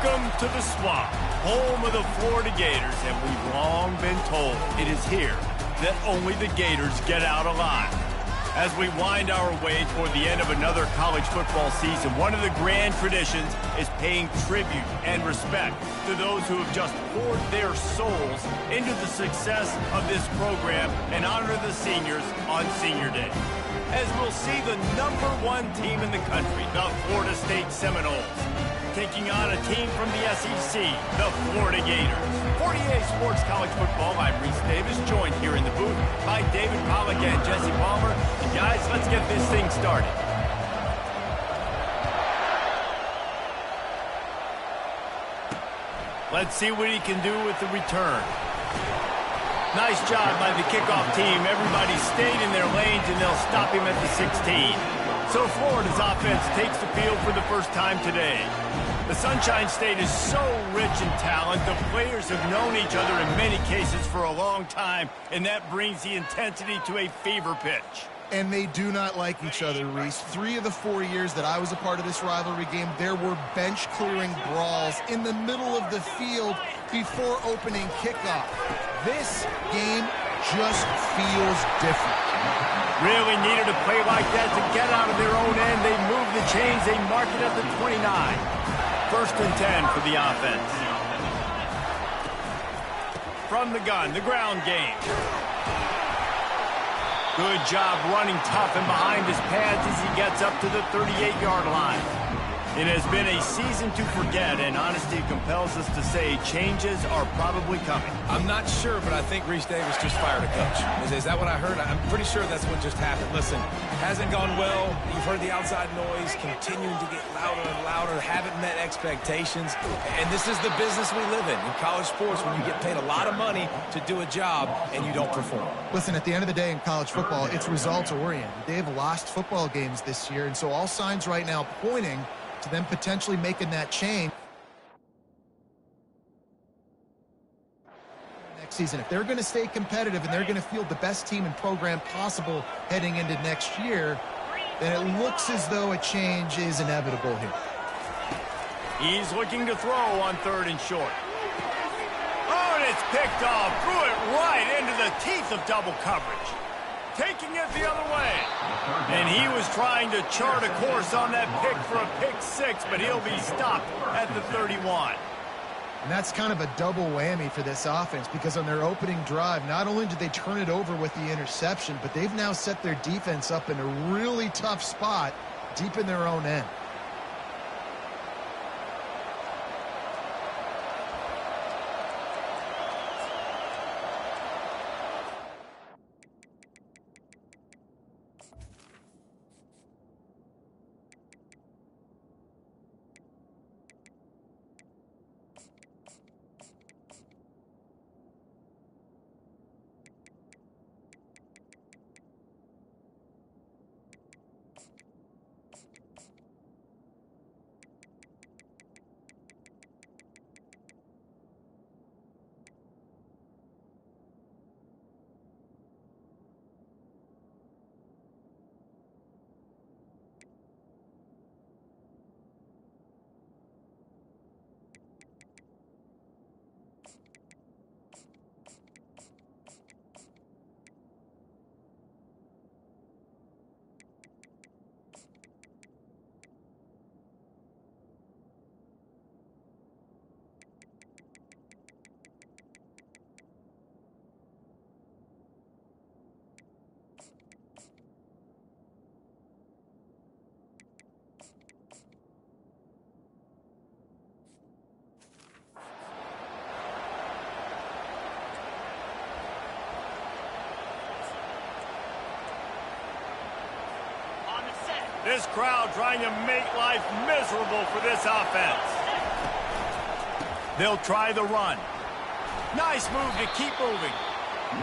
Welcome to the Swamp, home of the Florida Gators, and we've long been told it is here that only the Gators get out alive. As we wind our way toward the end of another college football season, one of the grand traditions is paying tribute and respect to those who have just poured their souls into the success of this program and honor the seniors on Senior Day. As we'll see the #1 team in the country, the Florida State Seminoles, taking on a team from the SEC, the Florida Gators. 48 Sports College Football, I'm Reese Davis, joined here in the booth by David Pollack and Jesse Palmer. And guys, let's get this thing started. Let's see what he can do with the return. Nice job by the kickoff team. Everybody stayed in their lanes, and they'll stop him at the 16. So Florida's offense takes the field for the first time today. The Sunshine State is so rich in talent. The players have known each other in many cases for a long time, and that brings the intensity to a fever pitch. And they do not like each other, Reese. 3 of the 4 years that I was a part of this rivalry game, there were bench-clearing brawls in the middle of the field before opening kickoff. This game just feels different. Really needed a play like that to get out of their own end. They move the chains. They mark it at the 29. 1st and 10 for the offense. From the gun, the ground game. Good job running tough and behind his pads as he gets up to the 38-yard line. It has been a season to forget, and honesty compels us to say changes are probably coming. I'm not sure, but I think Reese Davis just fired a coach. Is that what I heard? I'm pretty sure that's what just happened. Listen, hasn't gone well. You've heard the outside noise, continuing to get louder and louder, haven't met expectations. And this is the business we live in college sports, when you get paid a lot of money to do a job and you don't perform. Listen, at the end of the day in college football, it's results-oriented. They have lost football games this year, and so all signs right now pointing to them potentially making that change next season. If they're going to stay competitive and they're going to field the best team and program possible heading into next year, then it looks as though a change is inevitable here. He's looking to throw on 3rd and short. Oh, and it's picked off. Threw it right into the teeth of double coverage. Taking it the other way. And he was trying to chart a course on that pick for a pick 6, but he'll be stopped at the 31. And that's kind of a double whammy for this offense, because on their opening drive, not only did they turn it over with the interception, but they've now set their defense up in a really tough spot deep in their own end. This crowd trying to make life miserable for this offense. They'll try the run. Nice move to keep moving.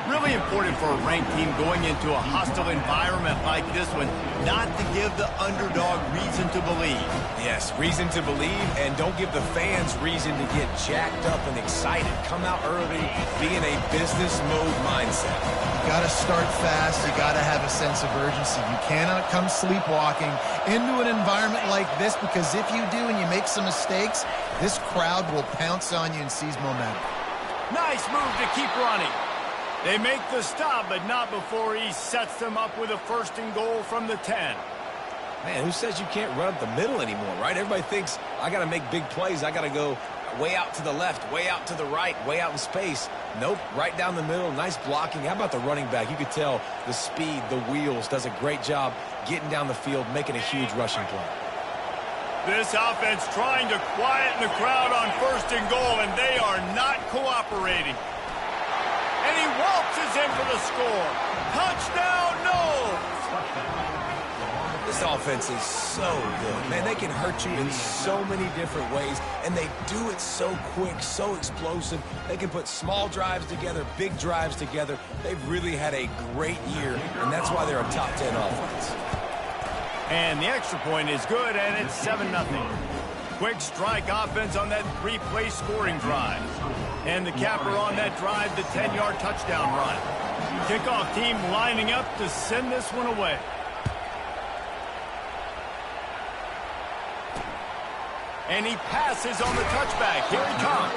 Really important for a ranked team going into a hostile environment like this one, not to give the underdog reason to believe. Yes, reason to believe, and don't give the fans reason to get jacked up and excited. Come out early, be in a business mode mindset. You got to start fast. You got to have a sense of urgency. You cannot come sleepwalking into an environment like this, because if you do and you make some mistakes, this crowd will pounce on you and seize momentum. Nice move to keep running. They make the stop, but not before he sets them up with a 1st and goal from the 10. Man, who says you can't run up the middle anymore, right? Everybody thinks, I got to make big plays. I got to go way out to the left, way out to the right, way out in space. Nope, right down the middle. Nice blocking. How about the running back? You could tell the speed, the wheels, does a great job getting down the field, making a huge rushing play. This offense trying to quieten the crowd on 1st and goal, and they are not cooperating. And he waltzes in for the score. Touchdown, no! This offense is so good. Man, they can hurt you in so many different ways, and they do it so quick, so explosive. They can put small drives together, big drives together. They've really had a great year, and that's why they're a top 10 offense. And the extra point is good, and it's 7-0. Quick strike offense on that 3-play scoring drive. And the capper on that drive, the 10-yard touchdown run. Kickoff team lining up to send this one away. And he passes on the touchback. Here he comes.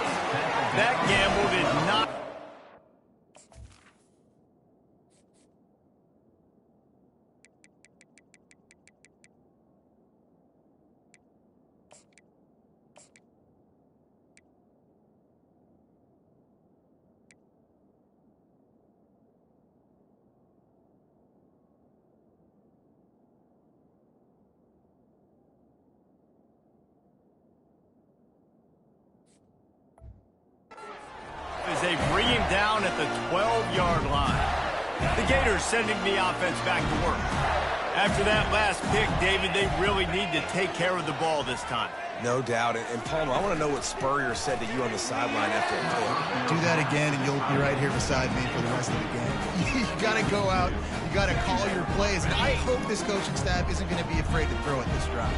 That gamble did not... as they bring him down at the 12-yard line. The Gators sending the offense back to work. After that last pick, David, they really need to take care of the ball this time. No doubt. And Palmer, I want to know what Spurrier said to you on the sideline after the pick. Do that again, and you'll be right here beside me for the rest of the game. You got to go out. You got to call your plays. And I hope this coaching staff isn't going to be afraid to throw at this drive.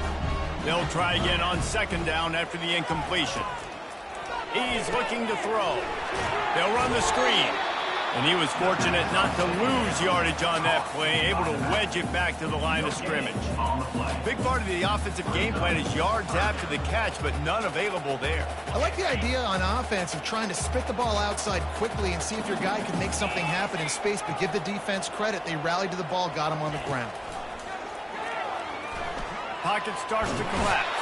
They'll try again on 2nd down after the incompletion. He's looking to throw. They'll run the screen. And he was fortunate not to lose yardage on that play, able to wedge it back to the line of scrimmage. Big part of the offensive game plan is yards after the catch, but none available there. I like the idea on offense of trying to spit the ball outside quickly and see if your guy can make something happen in space, but give the defense credit. They rallied to the ball, got him on the ground. Pocket starts to collapse.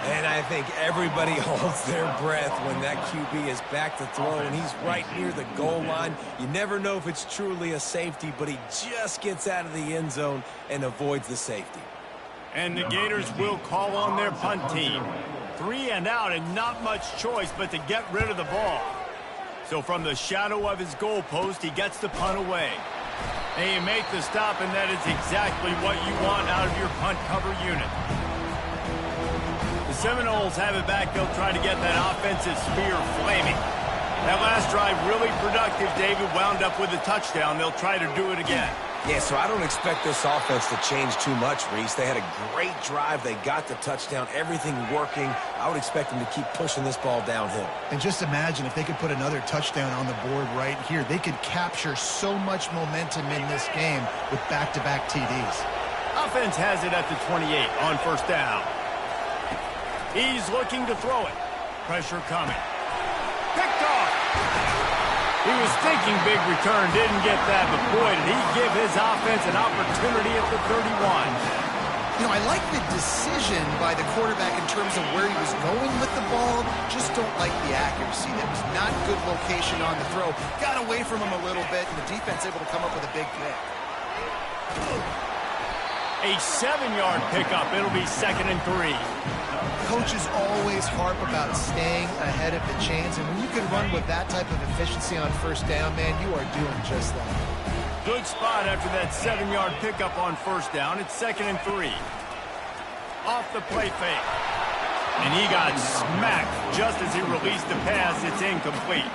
And I think everybody holds their breath when that QB is back to throw, and he's right near the goal line. You never know if it's truly a safety, but he just gets out of the end zone and avoids the safety. And the Gators will call on their punt team. 3 and out, and not much choice but to get rid of the ball. So from the shadow of his goalpost, he gets the punt away. And you make the stop, and that is exactly what you want out of your punt cover unit. The Seminoles have it back. They'll try to get that offensive spear flaming. That last drive really productive. David wound up with a touchdown. They'll try to do it again. Yeah, so I don't expect this offense to change too much, Reese. They had a great drive. They got the touchdown, everything working. I would expect them to keep pushing this ball downhill. And just imagine if they could put another touchdown on the board right here. They could capture so much momentum in this game with back-to-back TDs. Offense has it at the 28 on 1st down. He's looking to throw it. Pressure coming. Picked off. He was thinking big return, didn't get that, but boy, did he give his offense an opportunity at the 31. You know, I like the decision by the quarterback in terms of where he was going with the ball. Just don't like the accuracy. That was not good location on the throw. Got away from him a little bit, and the defense able to come up with a big pick. A 7-yard pickup. It'll be 2nd and 3. Coaches always harp about staying ahead of the chains, and when you can run with that type of efficiency on 1st down, man, you are doing just that. Good spot after that 7-yard pickup on 1st down. It's 2nd and 3. Off the play fake. And he got smacked just as he released the pass. It's incomplete.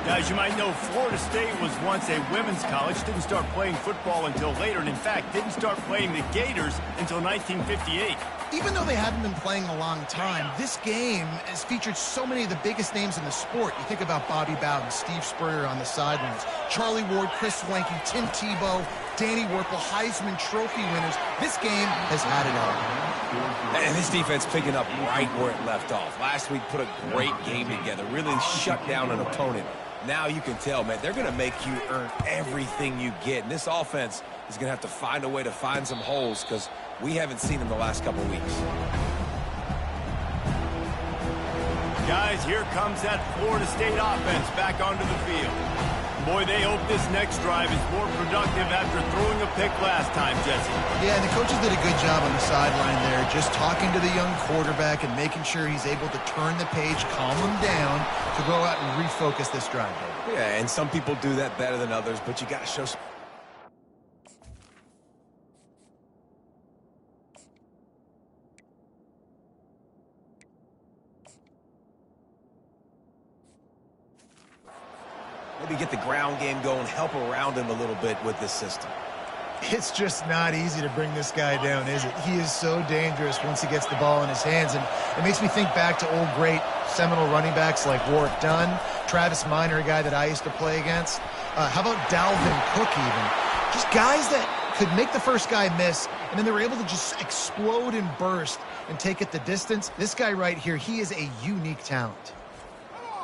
Now, as you might know, Florida State was once a women's college, didn't start playing football until later, and in fact, didn't start playing the Gators until 1958. Even though they haven't been playing a long time, this game has featured so many of the biggest names in the sport. You think about Bobby Bowden, Steve Spurrier on the sidelines, Charlie Ward, Chris Swanky, Tim Tebow, Danny Werfel, Heisman Trophy winners. This game has had it all. And this defense picking up right where it left off. Last week put a great game together, really shut down an opponent. Now you can tell, man, they're going to make you earn everything you get. And this offense is going to have to find a way to find some holes because we haven't seen them the last couple weeks. Guys, here comes that Florida State offense back onto the field. Boy, they hope this next drive is more productive after throwing a pick last time, Jesse. Yeah, and the coaches did a good job on the sideline there, just talking to the young quarterback and making sure he's able to turn the page, calm him down, to go out and refocus this drive. Yeah, and some people do that better than others, but you got to show some... Maybe get the ground game going, help around him a little bit with this system. It's just not easy to bring this guy down, is it? He is so dangerous once he gets the ball in his hands, and it makes me think back to old great Seminole running backs like Warwick Dunn, Travis Minor, a guy that I used to play against. How about Dalvin Cook even? Just guys that could make the first guy miss, and then they were able to just explode and burst and take it the distance. This guy right here, he is a unique talent.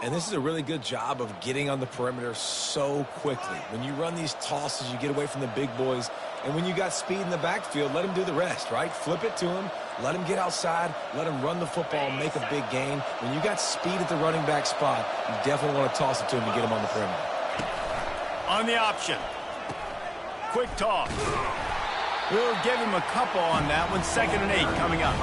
And this is a really good job of getting on the perimeter so quickly. When you run these tosses, you get away from the big boys. And when you got speed in the backfield, let him do the rest, right? Flip it to him, let him get outside, let him run the football, make a big gain. When you got speed at the running back spot, you definitely want to toss it to him to get him on the perimeter. On the option. Quick toss. We'll give him a couple on that one. 2nd and 8 coming up.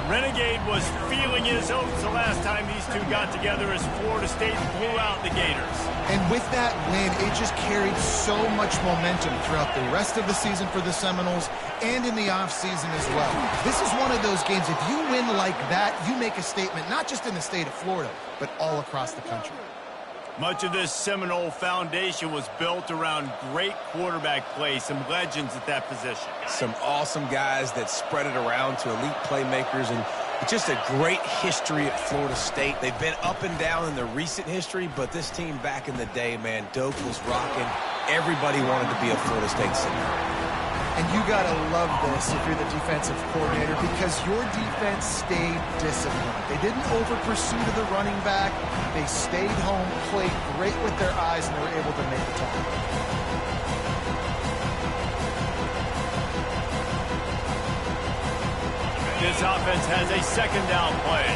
Renegade was feeling his oats the last time these two got together as Florida State blew out the Gators. And with that win, it just carried so much momentum throughout the rest of the season for the Seminoles and in the offseason as well. This is one of those games, if you win like that, you make a statement, not just in the state of Florida, but all across the country. Much of this Seminole foundation was built around great quarterback play, some legends at that position. Some awesome guys that spread it around to elite playmakers, and just a great history at Florida State. They've been up and down in the recent history, but this team back in the day, man, Doak was rocking. Everybody wanted to be a Florida State Seminole. And you got to love this if you're the defensive coordinator because your defense stayed disciplined. They didn't over-pursue to the running back. They stayed home, played great with their eyes, and they were able to make the tackle. This offense has a 2nd down play.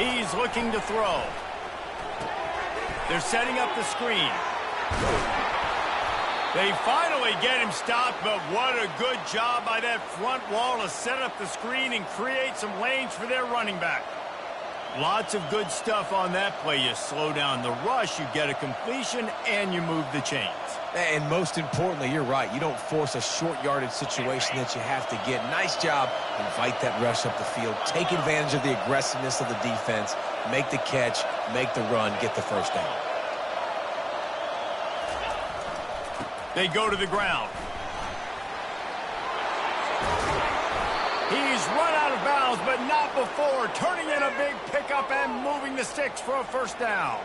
He's looking to throw. They're setting up the screen. They finally get him stopped, but what a good job by that front wall to set up the screen and create some lanes for their running back. Lots of good stuff on that play. You slow down the rush, you get a completion, and you move the chains. And most importantly, you're right. You don't force a short yardage situation that you have to get. Nice job. Invite that rush up the field. Take advantage of the aggressiveness of the defense. Make the catch, make the run, get the first down. They go to the ground. He's run out of bounds, but not before. Turning in a big pickup and moving the sticks for a first down.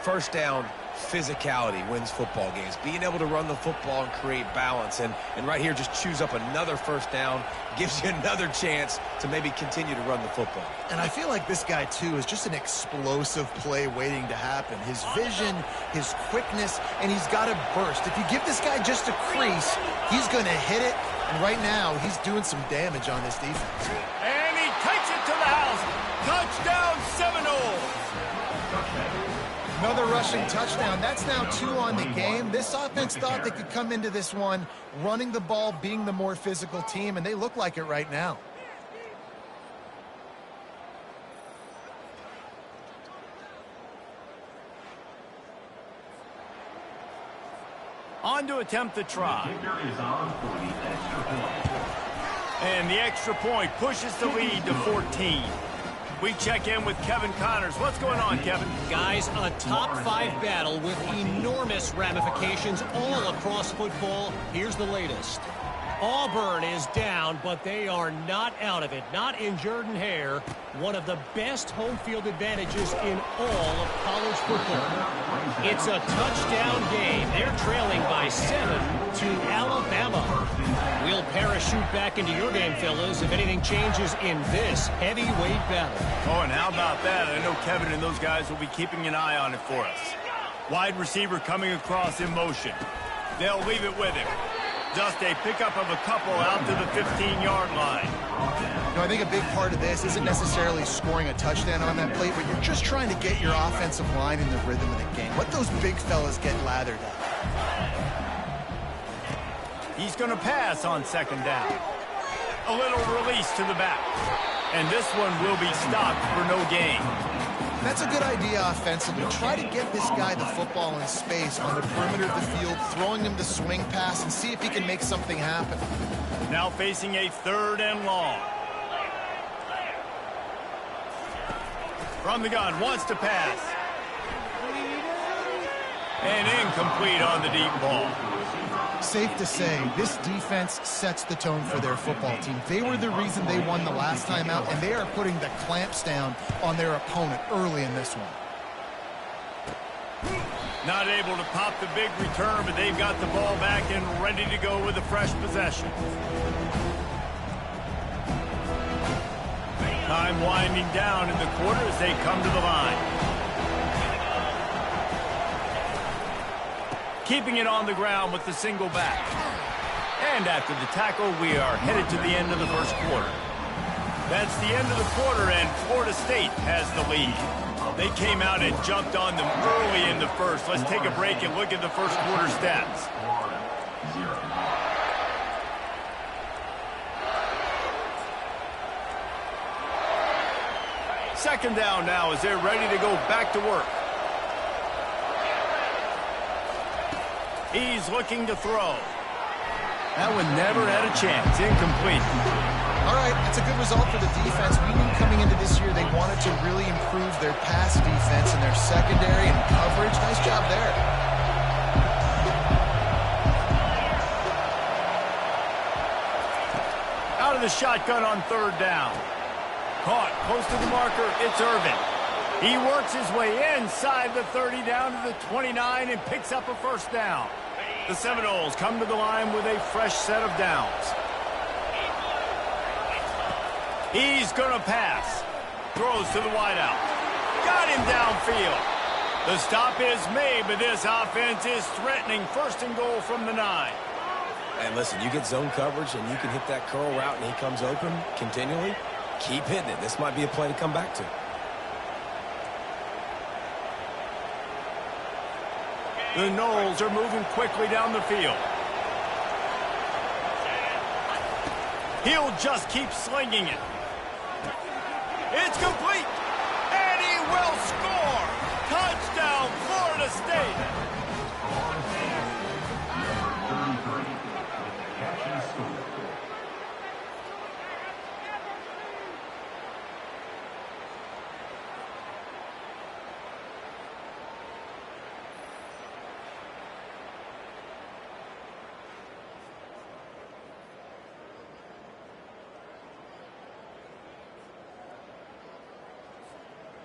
First down, physicality wins football games. Being able to run the football and create balance. And right here, just choose up another first down. Gives you another chance to maybe continue to run the football. And I feel like this guy, too, is just an explosive play waiting to happen. His vision, his quickness, and he's got to burst. If you give this guy just a crease, he's going to hit it. And right now, he's doing some damage on this defense. And he takes it to the house. Touchdown, Seminoles. Another rushing touchdown. That's now 2 on the game. This offense thought they could come into this one running the ball, being the more physical team, and they look like it right now. On to attempt the try. And the extra point pushes the lead to 14. We check in with Kevin Connors. What's going on, Kevin? Guys, a top-5 battle with enormous ramifications all across football. Here's the latest. Auburn is down, but they are not out of it. Not in Jordan-Hare, one of the best home field advantages in all of college football. It's a touchdown game. They're trailing by 7 to Alabama. We'll parachute back into your game, fellas, if anything changes in this heavyweight battle. Oh, and how about that? I know Kevin and those guys will be keeping an eye on it for us. Wide receiver coming across in motion. They'll leave it with him. Just a pickup of a couple out to the 15-yard line. You know, I think a big part of this isn't necessarily scoring a touchdown on that play, but you're just trying to get your offensive line in the rhythm of the game. Let those big fellas get lathered up. He's going to pass on second down. A little release to the back. And this one will be stopped for no gain. That's a good idea offensively. Try to get this guy the football in space on the perimeter of the field, throwing him the swing pass, and see if he can make something happen. Now facing a 3rd and long. From the gun, wants to pass. And incomplete on the deep ball. Safe to say, this defense sets the tone for their football team. They were the reason they won the last time out, and they are putting the clamps down on their opponent early in this one. Not able to pop the big return, but they've got the ball back and ready to go with a fresh possession. Time winding down in the quarter as they come to the line. Keeping it on the ground with the single back. And after the tackle, we are headed to the end of the first quarter. That's the end of the quarter, and Florida State has the lead. They came out and jumped on them early in the first. Let's take a break and look at the first quarter stats. Second down now as they're ready to go back to work. He's looking to throw. That one never had a chance. Incomplete. All right, that's a good result for the defense. We knew coming into this year they wanted to really improve their pass defense and their secondary and coverage. Nice job there. Out of the shotgun on 3rd down. Caught close to the marker. It's Irvin. He works his way inside the 30 down to the 29 and picks up a first down. The Seminoles come to the line with a fresh set of downs. He's going to pass. Throws to the wideout. Got him downfield. The stop is made, but this offense is threatening 1st and goal from the 9. And listen, you get zone coverage and you can hit that curl route and he comes open continually. Keep hitting it. This might be a play to come back to. The Noles are moving quickly down the field. He'll just keep slinging it. It's complete. And he will score. Touchdown, Florida State.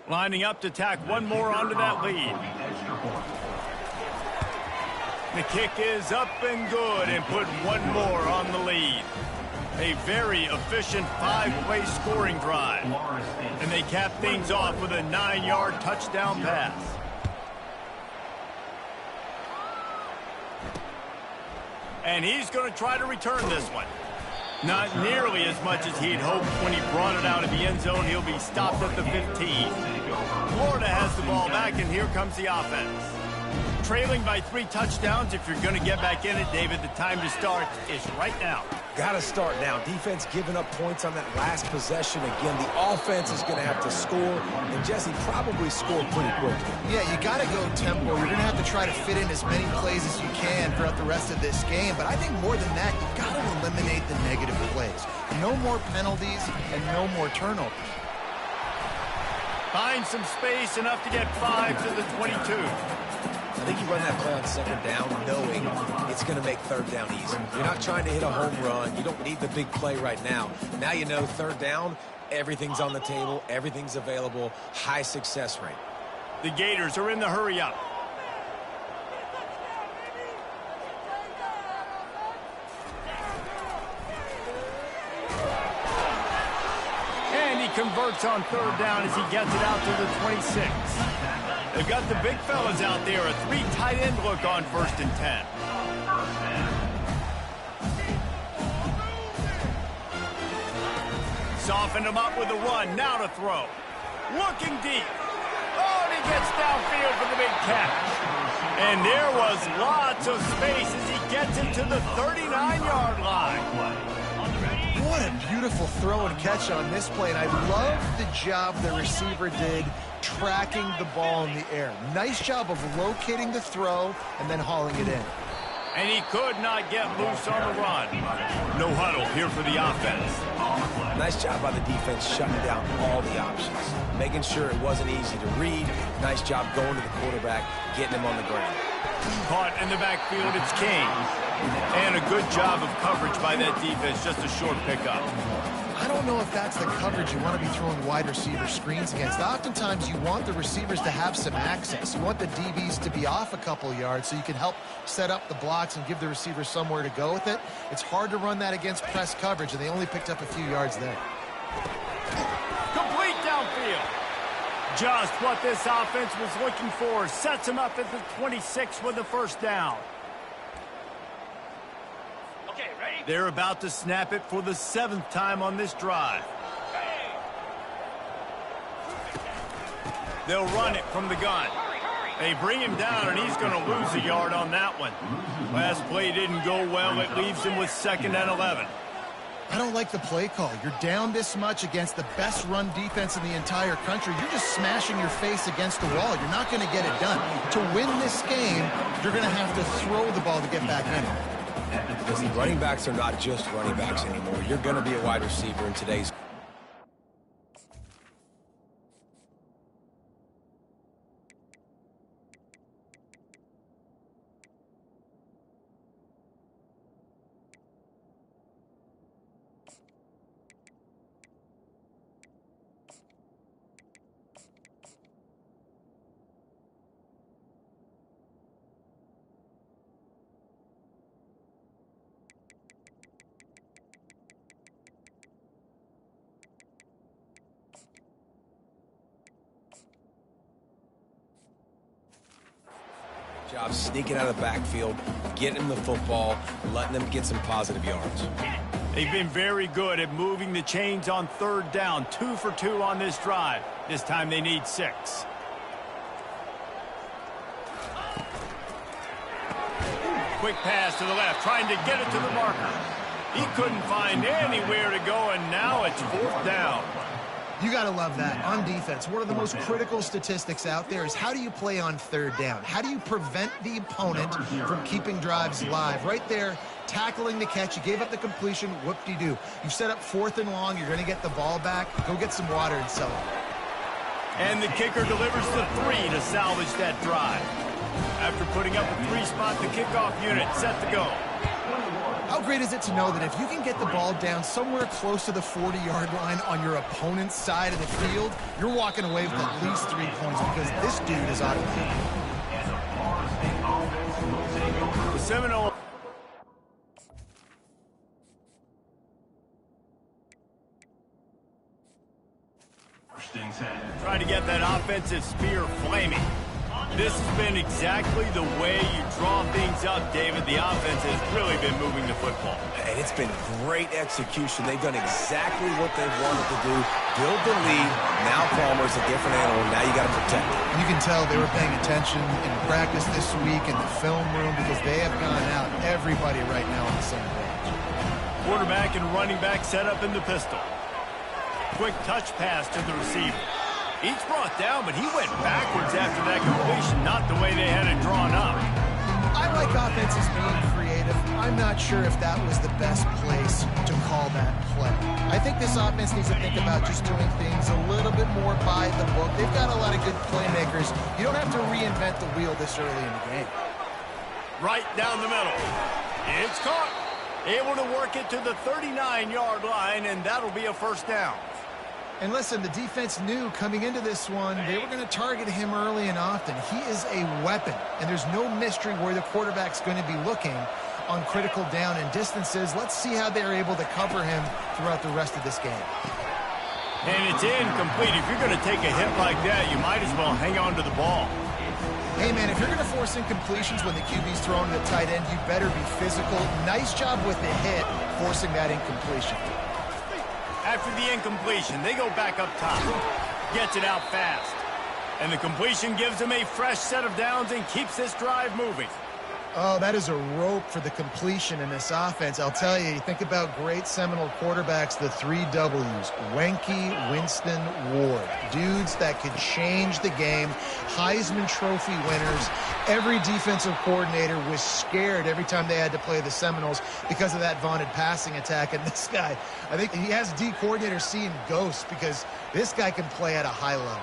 Lining up to tack one more onto that lead. The kick is up and good and put one more on the lead. A very efficient 5-play scoring drive. And they cap things off with a 9-yard touchdown pass. And he's going to try to return this one. Not nearly as much as he'd hoped when he brought it out of the end zone. He'll be stopped at the 15. Florida has the ball back, and here comes the offense. Trailing by 3 touchdowns. If you're going to get back in it, David, the time to start is right now. Got to start now. Defense giving up points on that last possession. Again, the offense is going to have to score, and Jesse probably scored pretty quickly. Yeah, you got to go tempo. You're going to have to try to fit in as many plays as you can throughout the rest of this game. But I think more than that, you got to eliminate the negative plays. No more penalties and no more turnovers. Find some space, enough to get 5 to the 22. I think you run that play on second down knowing it's going to make third down easy. You're not trying to hit a home run. You don't need the big play right now. Now you know third down, everything's on the table, everything's available, high success rate. The Gators are in the hurry up. And he converts on third down as he gets it out to the 26. They've got the big fellas out there, a 3 tight end look on 1st and 10. Soften him up with a run, now to throw. Looking deep. Oh, and he gets downfield for the big catch. And there was lots of space as he gets it to the 39-yard line. What a beautiful throw and catch on this play, and I love the job the receiver did tracking the ball in the air. Nice job of locating the throw and then hauling it in. And he could not get loose on the run. No huddle here for the offense. Nice job by the defense shutting down all the options, making sure it wasn't easy to read. Nice job going to the quarterback, getting him on the ground. Caught in the backfield, it's King. And a good job of coverage by that defense, just a short pickup. I don't know if that's the coverage you want to be throwing wide receiver screens against. Oftentimes, you want the receivers to have some access. You want the DBs to be off a couple yards so you can help set up the blocks and give the receivers somewhere to go with it. It's hard to run that against press coverage, and they only picked up a few yards there. Complete downfield. Just what this offense was looking for. Sets him up at the 26 with the first down. Okay, ready? They're about to snap it for the 7th time on this drive. They'll run it from the gun. They bring him down, and he's going to lose a yard on that one. Last play didn't go well. It leaves him with 2nd and 11. I don't like the play call. You're down this much against the best run defense in the entire country. You're just smashing your face against the wall. You're not going to get it done. To win this game, you're going to have to throw the ball to get back in it. Listen, running backs are not just running backs anymore. You're going to be a wide receiver in today's. Job sneaking out of the backfield, getting him the football, letting them get some positive yards. They've been very good at moving the chains on third down. 2 for 2 on this drive. This time they need 6. Quick pass to the left, trying to get it to the marker. He couldn't find anywhere to go, and now it's 4th down. You got to love that. On defense, one of the most critical statistics out there is how do you play on third down? How do you prevent the opponent from keeping drives alive? Right there, tackling the catch. You gave up the completion. Whoop-de-doo. You've set up 4th and long. You're going to get the ball back. Go get some water and sell it. And the kicker delivers the 3 to salvage that drive. After putting up a 3-spot, the kickoff unit set to go. How great is it to know that if you can get the ball down somewhere close to the 40-yard line on your opponent's side of the field, you're walking away with at least 3 points because this dude is automatic. The Seminole. Trying to get that offensive spear flaming. This has been exactly the way you draw things up, David. The offense has really been moving the football. And it's been great execution. They've done exactly what they've wanted to do. Build the lead. Now Palmer's a different animal. Now you got to protect it. You can tell they were paying attention in practice this week in the film room because they have gone out, everybody right now on the same page. Quarterback and running back set up in the pistol. Quick touch pass to the receiver. Each brought down, but he went backwards after that completion, not the way they had it drawn up. I like offenses being creative. I'm not sure if that was the best place to call that play. I think this offense needs to think about just doing things a little bit more by the book. They've got a lot of good playmakers. You don't have to reinvent the wheel this early in the game. Right down the middle. It's caught. Able to work it to the 39-yard line, and that'll be a first down. And listen, the defense knew coming into this one, they were going to target him early and often. He is a weapon, and there's no mystery where the quarterback's going to be looking on critical down and distances. Let's see how they're able to cover him throughout the rest of this game. And it's incomplete. If you're going to take a hit like that, you might as well hang on to the ball. Hey, man, if you're going to force incompletions when the QB's throwing to the tight end, you better be physical. Nice job with the hit, forcing that incompletion. After the incompletion, they go back up top. Gets it out fast. And the completion gives them a fresh set of downs and keeps this drive moving. Oh, that is a rope for the completion in this offense. I'll tell you, you think about great Seminole quarterbacks, the 3 W's, Wenke, Winston, Ward. Dudes that could change the game, Heisman Trophy winners. Every defensive coordinator was scared every time they had to play the Seminoles because of that vaunted passing attack. And this guy, I think he has D coordinators seeing ghosts because this guy can play at a high level.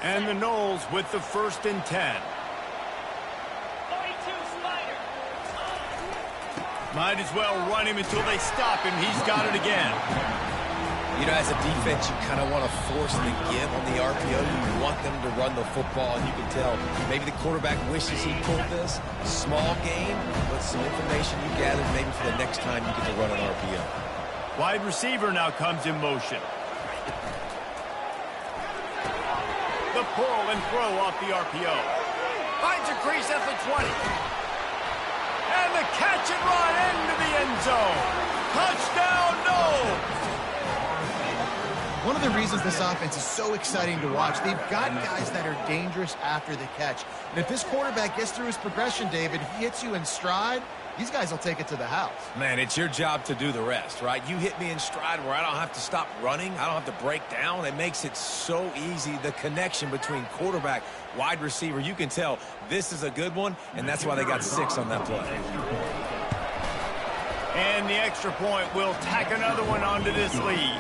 And the Noles with the 1st and 10. Might as well run him until they stop him. He's got it again. You know, as a defense, you kind of want to force the give on the RPO. You want them to run the football, and you can tell maybe the quarterback wishes he pulled this. Small game, but some information you gathered maybe for the next time you get to run an RPO. Wide receiver now comes in motion. The pull and throw off the RPO. Finds a crease at the 20. And the catch and run into the end zone. Touchdown, no! One of the reasons this offense is so exciting to watch, they've got guys that are dangerous after the catch. And if this quarterback gets through his progression, David, he hits you in stride, these guys will take it to the house. Man, it's your job to do the rest, right? You hit me in stride where I don't have to stop running. I don't have to break down. It makes it so easy. The connection between quarterback, wide receiver, you can tell this is a good one, and that's why they got 6 on that play. And the extra point will tack another one onto this lead.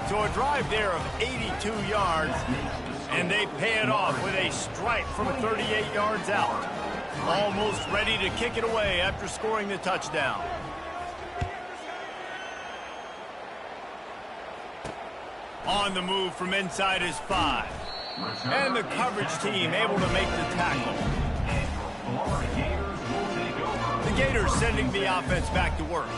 So a drive there of 82 yards, and they pay it off with a strike from 38 yards out. Almost ready to kick it away after scoring the touchdown. On the move from inside his 5. And the coverage team able to make the tackle. The Gators sending the offense back to work.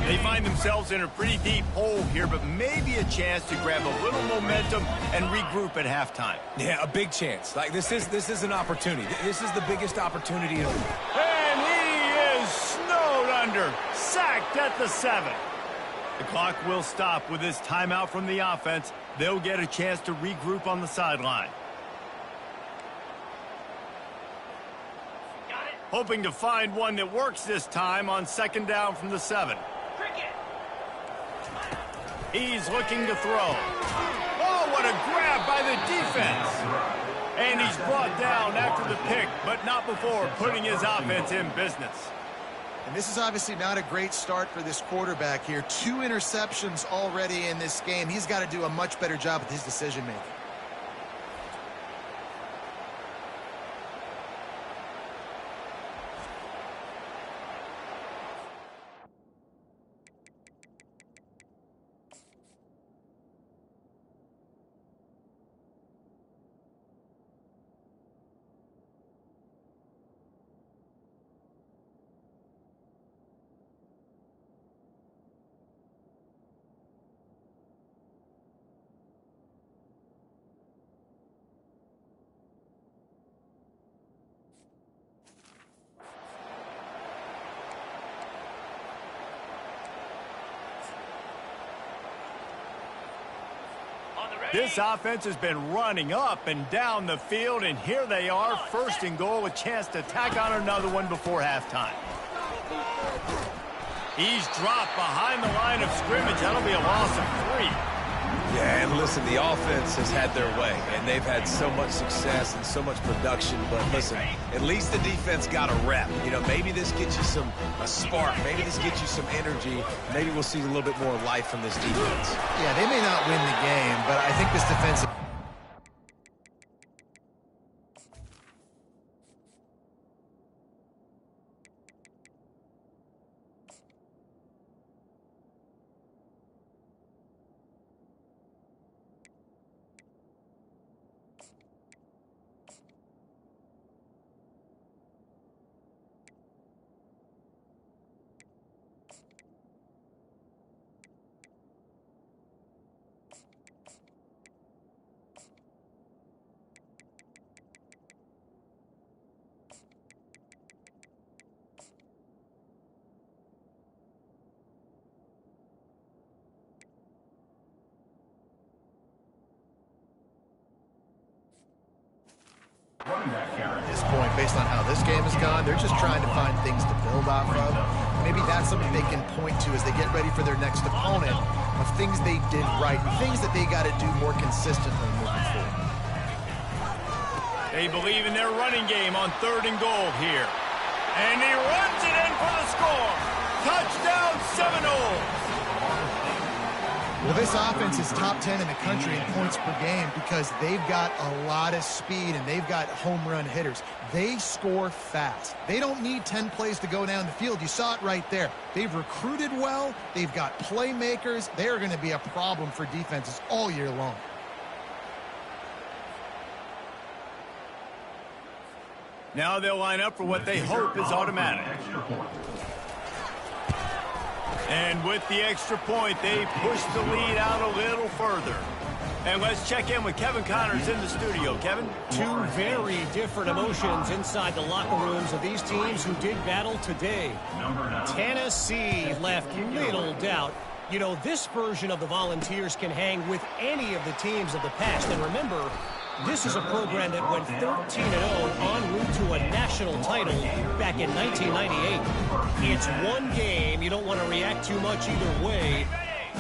They find themselves in a pretty deep hole here, but maybe a chance to grab a little momentum and regroup at halftime. Yeah, a big chance. Like this is an opportunity. This is the biggest opportunity. And he is snowed under, sacked at the 7. The clock will stop with this timeout from the offense. They'll get a chance to regroup on the sideline. Hoping to find one that works this time on 2nd down from the 7. He's looking to throw. Oh, what a grab by the defense. And he's brought down after the pick, but not before putting his offense in business. And this is obviously not a great start for this quarterback here. 2 interceptions already in this game. He's got to do a much better job with his decision-making. This offense has been running up and down the field, and here they are, 1st and goal, a chance to tack on another one before halftime. He's dropped behind the line of scrimmage. That'll be a loss of 3. Yeah, and listen, the offense has had their way, and they've had so much success and so much production. But listen, at least the defense got a rep. You know, maybe this gets you a spark. Maybe this gets you some energy. Maybe we'll see a little bit more life from this defense. Yeah, they may not win the game, but I think this defensive... At this point, based on how this game has gone, they're just trying to find things to build off of. Maybe that's something they can point to as they get ready for their next opponent, of things they did right, things that they got to do more consistently moving forward. They believe in their running game on 3rd and goal here. And he runs it in for the score. Touchdown Seminoles. Well, this offense is top 10 in the country in points per game because they've got a lot of speed and they've got home run hitters. They score fast. They don't need 10 plays to go down the field. You saw it right there. They've recruited well. They've got playmakers. They are going to be a problem for defenses all year long. Now they'll line up for what they hope is automatic. And with the extra point, they push the lead out a little further. And let's check in with Kevin Connors in the studio. Kevin? Two very different emotions inside the locker rooms of these teams who did battle today. Tennessee left little doubt. You know, this version of the Volunteers can hang with any of the teams of the past. And remember, this is a program that went 13-0 en route to a national title back in 1998. It's one game. You don't want to react too much either way.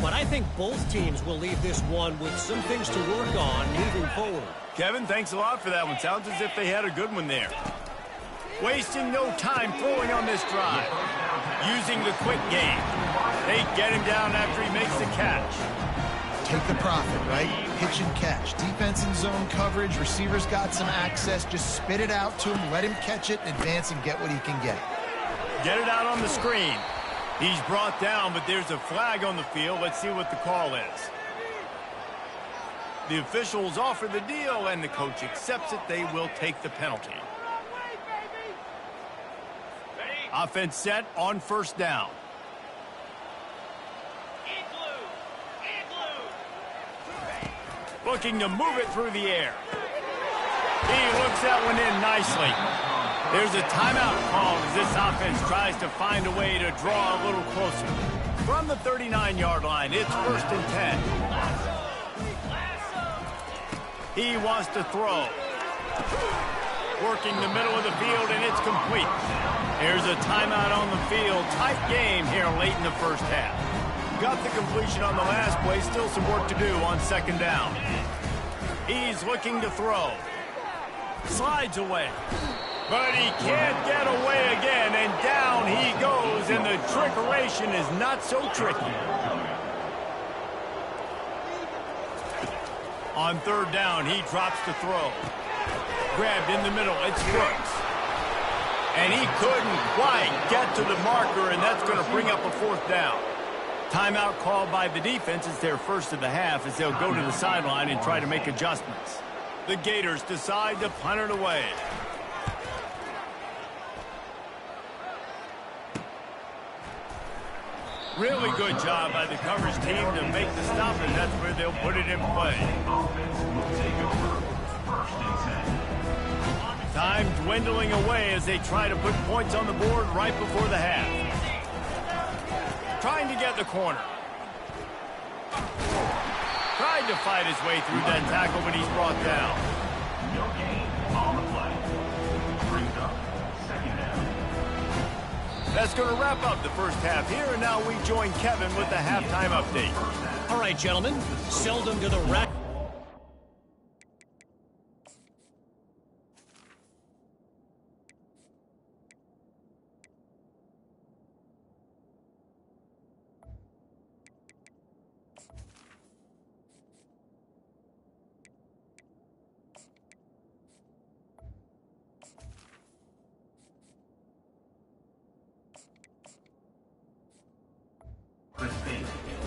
But I think both teams will leave this one with some things to work on moving forward. Kevin, thanks a lot for that one. Sounds as if they had a good one there. Wasting no time throwing on this drive. Using the quick game. They get him down after he makes the catch. Take the profit, right? Pitch and catch. Defense in zone coverage. Receivers got some access. Just spit it out to him. Let him catch it and advance and get what he can get. Get it out on the screen. He's brought down, but there's a flag on the field. Let's see what the call is. The officials offer the deal, and the coach accepts it. They will take the penalty. Offense set on 1st down. Looking to move it through the air. He looks that one in nicely. There's a timeout called as this offense tries to find a way to draw a little closer. From the 39-yard line, it's 1st and 10. He wants to throw. Working the middle of the field, and it's complete. There's a timeout on the field. Tight game here late in the 1st half. Got the completion on the last play. Still some work to do on 2nd down. He's looking to throw. Slides away. But he can't get away again, and down he goes, and the trickeration is not so tricky. On 3rd down, he drops to throw. Grabbed in the middle, it's Brooks. And he couldn't quite get to the marker, and that's going to bring up a 4th down. Timeout called by the defense. It's their first of the half as they'll go to the sideline and try to make adjustments. The Gators decide to punt it away. Really good job by the coverage team to make the stop, and that's where they'll put it in play. Time dwindling away as they try to put points on the board right before the half. Trying to get the corner. Tried to fight his way through that tackle, but he's brought down. No gain on the play. Brings up 2nd down. That's going to wrap up the first half here, and now we join Kevin with the halftime update. All right, gentlemen, seldom do the rack.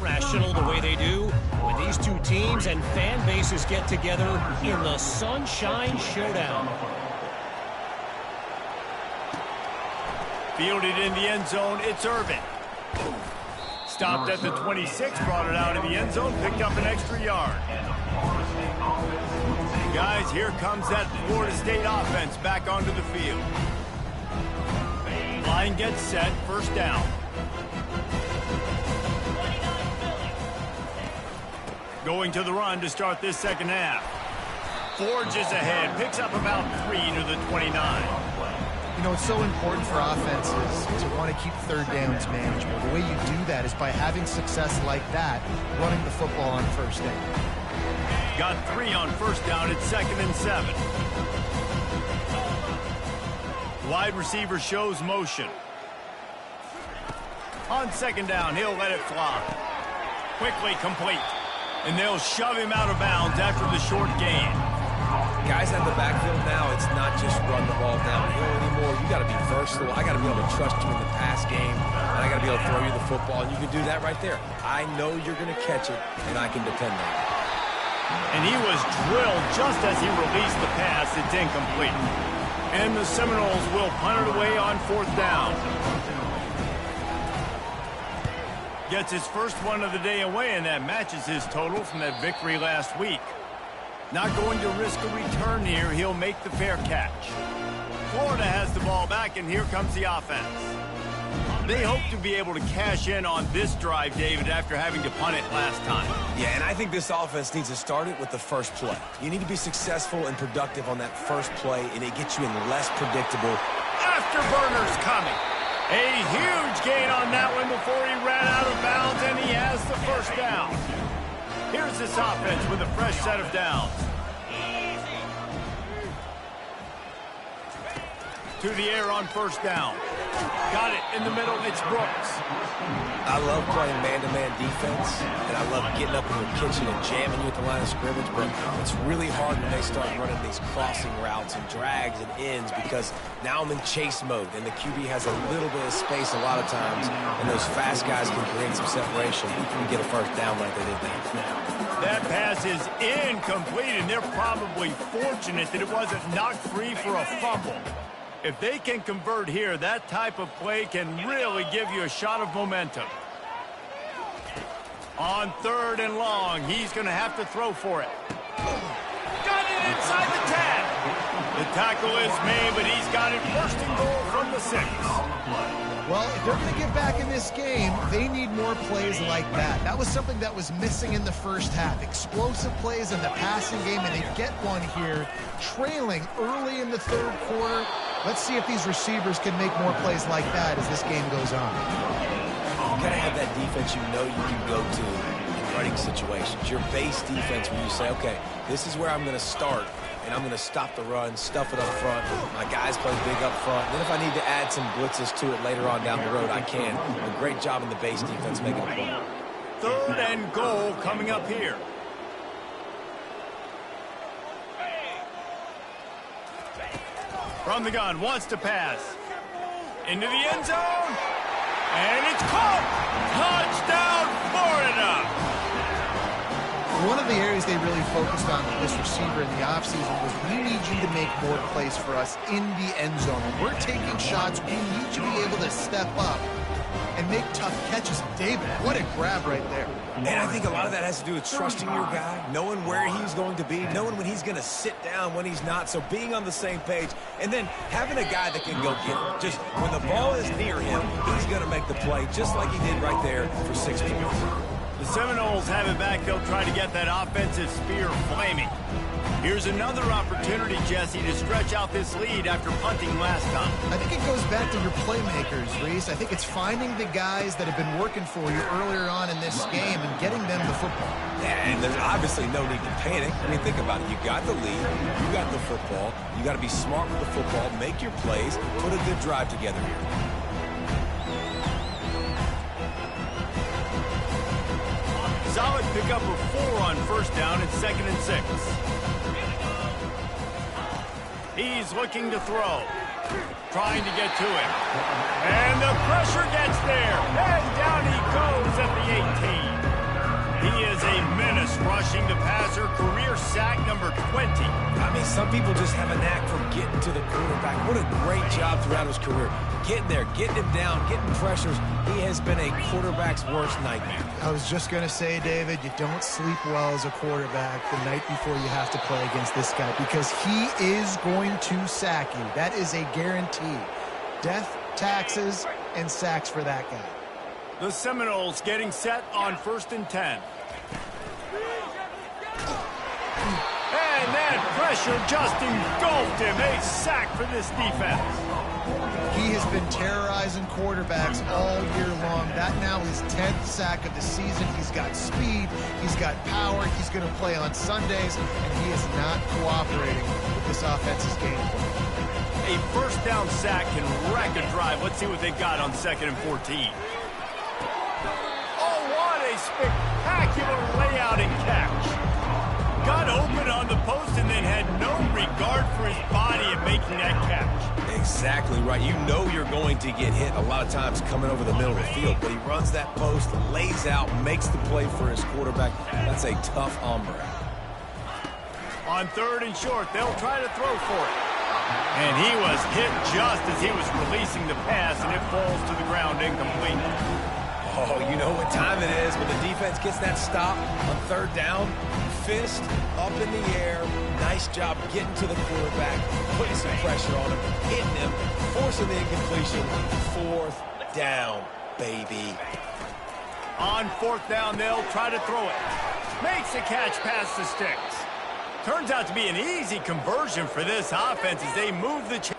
Rational the way they do when these two teams and fan bases get together in the Sunshine Showdown. Fielded in the end zone, it's Irvin. Stopped at the 26, brought it out in the end zone, picked up an extra yard. Guys, here comes that Florida State offense back onto the field. Line gets set, first down. Going to the run to start this second half. Forges ahead, picks up about 3 to the 29. You know, it's so important for offenses to want to keep third downs manageable. The way you do that is by having success like that, running the football on first down. Got 3 on first down, it's 2nd and 7. Wide receiver shows motion. On second down, he'll let it fly. Quickly complete. And they'll shove him out of bounds after the short gain. Guys at the backfield now, it's not just run the ball downhill anymore. You got to be versatile. I got to be able to trust you in the pass game, and I got to be able to throw you the football, and you can do that right there. I know you're going to catch it, and I can depend on it. And he was drilled just as he released the pass. It's incomplete. And the Seminoles will punt it away on fourth down. Gets his first one of the day away, and that matches his total from that victory last week. Not going to risk a return here. He'll make the fair catch. Florida has the ball back, and here comes the offense. They hope to be able to cash in on this drive, David, after having to punt it last time. Yeah, and I think this offense needs to start it with the first play. You need to be successful and productive on that first play, and it gets you in less predictable. Afterburners coming. A huge gain on that one before he ran out of bounds, and he has the first down. Here's this offense with a fresh set of downs. To the air on first down. Got it in the middle, it's Brooks. I love playing man-to-man defense, and I love getting up in the kitchen and jamming you at the line of scrimmage, but it's really hard when they start running these crossing routes and drags and ends because now I'm in chase mode, and the QB has a little bit of space a lot of times, and those fast guys can create some separation. You can get a first down like they did there. That pass is incomplete, and they're probably fortunate that it wasn't knocked free for a fumble. If they can convert here, that type of play can really give you a shot of momentum. On third and long, he's going to have to throw for it. Got it inside the 10. The tackle is made, but he's got it first and goal from the 6. Well, if they're going to get back in this game, they need more plays like that. That was something that was missing in the first half. Explosive plays in the passing game, and they get one here, trailing early in the third quarter. Let's see if these receivers can make more plays like that as this game goes on. You got to have that defense you know you can go to in running situations. Your base defense where you say, okay, this is where I'm going to start, and I'm going to stop the run, stuff it up front. My guys play big up front. Then if I need to add some blitzes to it later on down the road, I can. A great job in the base defense making a play. Third and goal coming up here. From the gun, wants to pass. Into the end zone. And it's caught. Touchdown, Florida. One of the areas they really focused on with this receiver in the offseason was we need you to make more plays for us in the end zone. When we're taking shots, we need you to be able to step up and make tough catches. David, what a grab right there. And I think a lot of that has to do with trusting your guy, knowing where he's going to be, knowing when he's going to sit down, when he's not, so being on the same page, and then having a guy that can go get it. Just when the ball is near him, he's going to make the play, just like he did right there for 6 points. The Seminoles have it back. They'll try to get that offensive spear flaming. Here's another opportunity, Jesse, to stretch out this lead after punting last time. I think it goes back to your playmakers, Reese. I think it's finding the guys that have been working for you earlier on in this game and getting them the football. Yeah, and there's obviously no need to panic. I mean, think about it. You got the lead. You got the football. You got to be smart with the football. Make your plays. Put a good drive together here. Solid pickup of 4 on first down and 2nd and 6. He's looking to throw. Trying to get to him. And the pressure gets there. And down he goes at the 18. He is a menace rushing the passer. Career sack number 20. I mean, some people just have a knack for getting to the quarterback. What a great job throughout his career. Getting there, getting him down, getting pressures. He has been a quarterback's worst nightmare. I was just going to say, David, you don't sleep well as a quarterback the night before you have to play against this guy because he is going to sack you. That is a guarantee. Death, taxes, and sacks for that guy. The Seminoles getting set on 1st and 10. And that pressure just engulfed him. A sack for this defense. He has been terrorizing quarterbacks all year long. That now is 10th sack of the season. He's got speed. He's got power. He's going to play on Sundays, and he is not cooperating with this offense's game plan. A first down sack can wreck a drive. Let's see what they got on 2nd and 14. Oh, what a spectacular layout and catch. Got open on the post and then had no regard for his body in making that catch. Exactly right. You know you're going to get hit a lot of times coming over the middle of the field, but he runs that post, lays out, makes the play for his quarterback. That's a tough hombre. On 3rd and short, they'll try to throw for it. And he was hit just as he was releasing the pass, and it falls to the ground incomplete. Oh, you know what time it is when the defense gets that stop on 3rd down. Fist up in the air. Nice job getting to the quarterback, putting some pressure on him, hitting him, forcing the incompletion. 4th down, baby. On 4th down, they'll try to throw it. Makes a catch past the sticks. Turns out to be an easy conversion for this offense as they move the chain.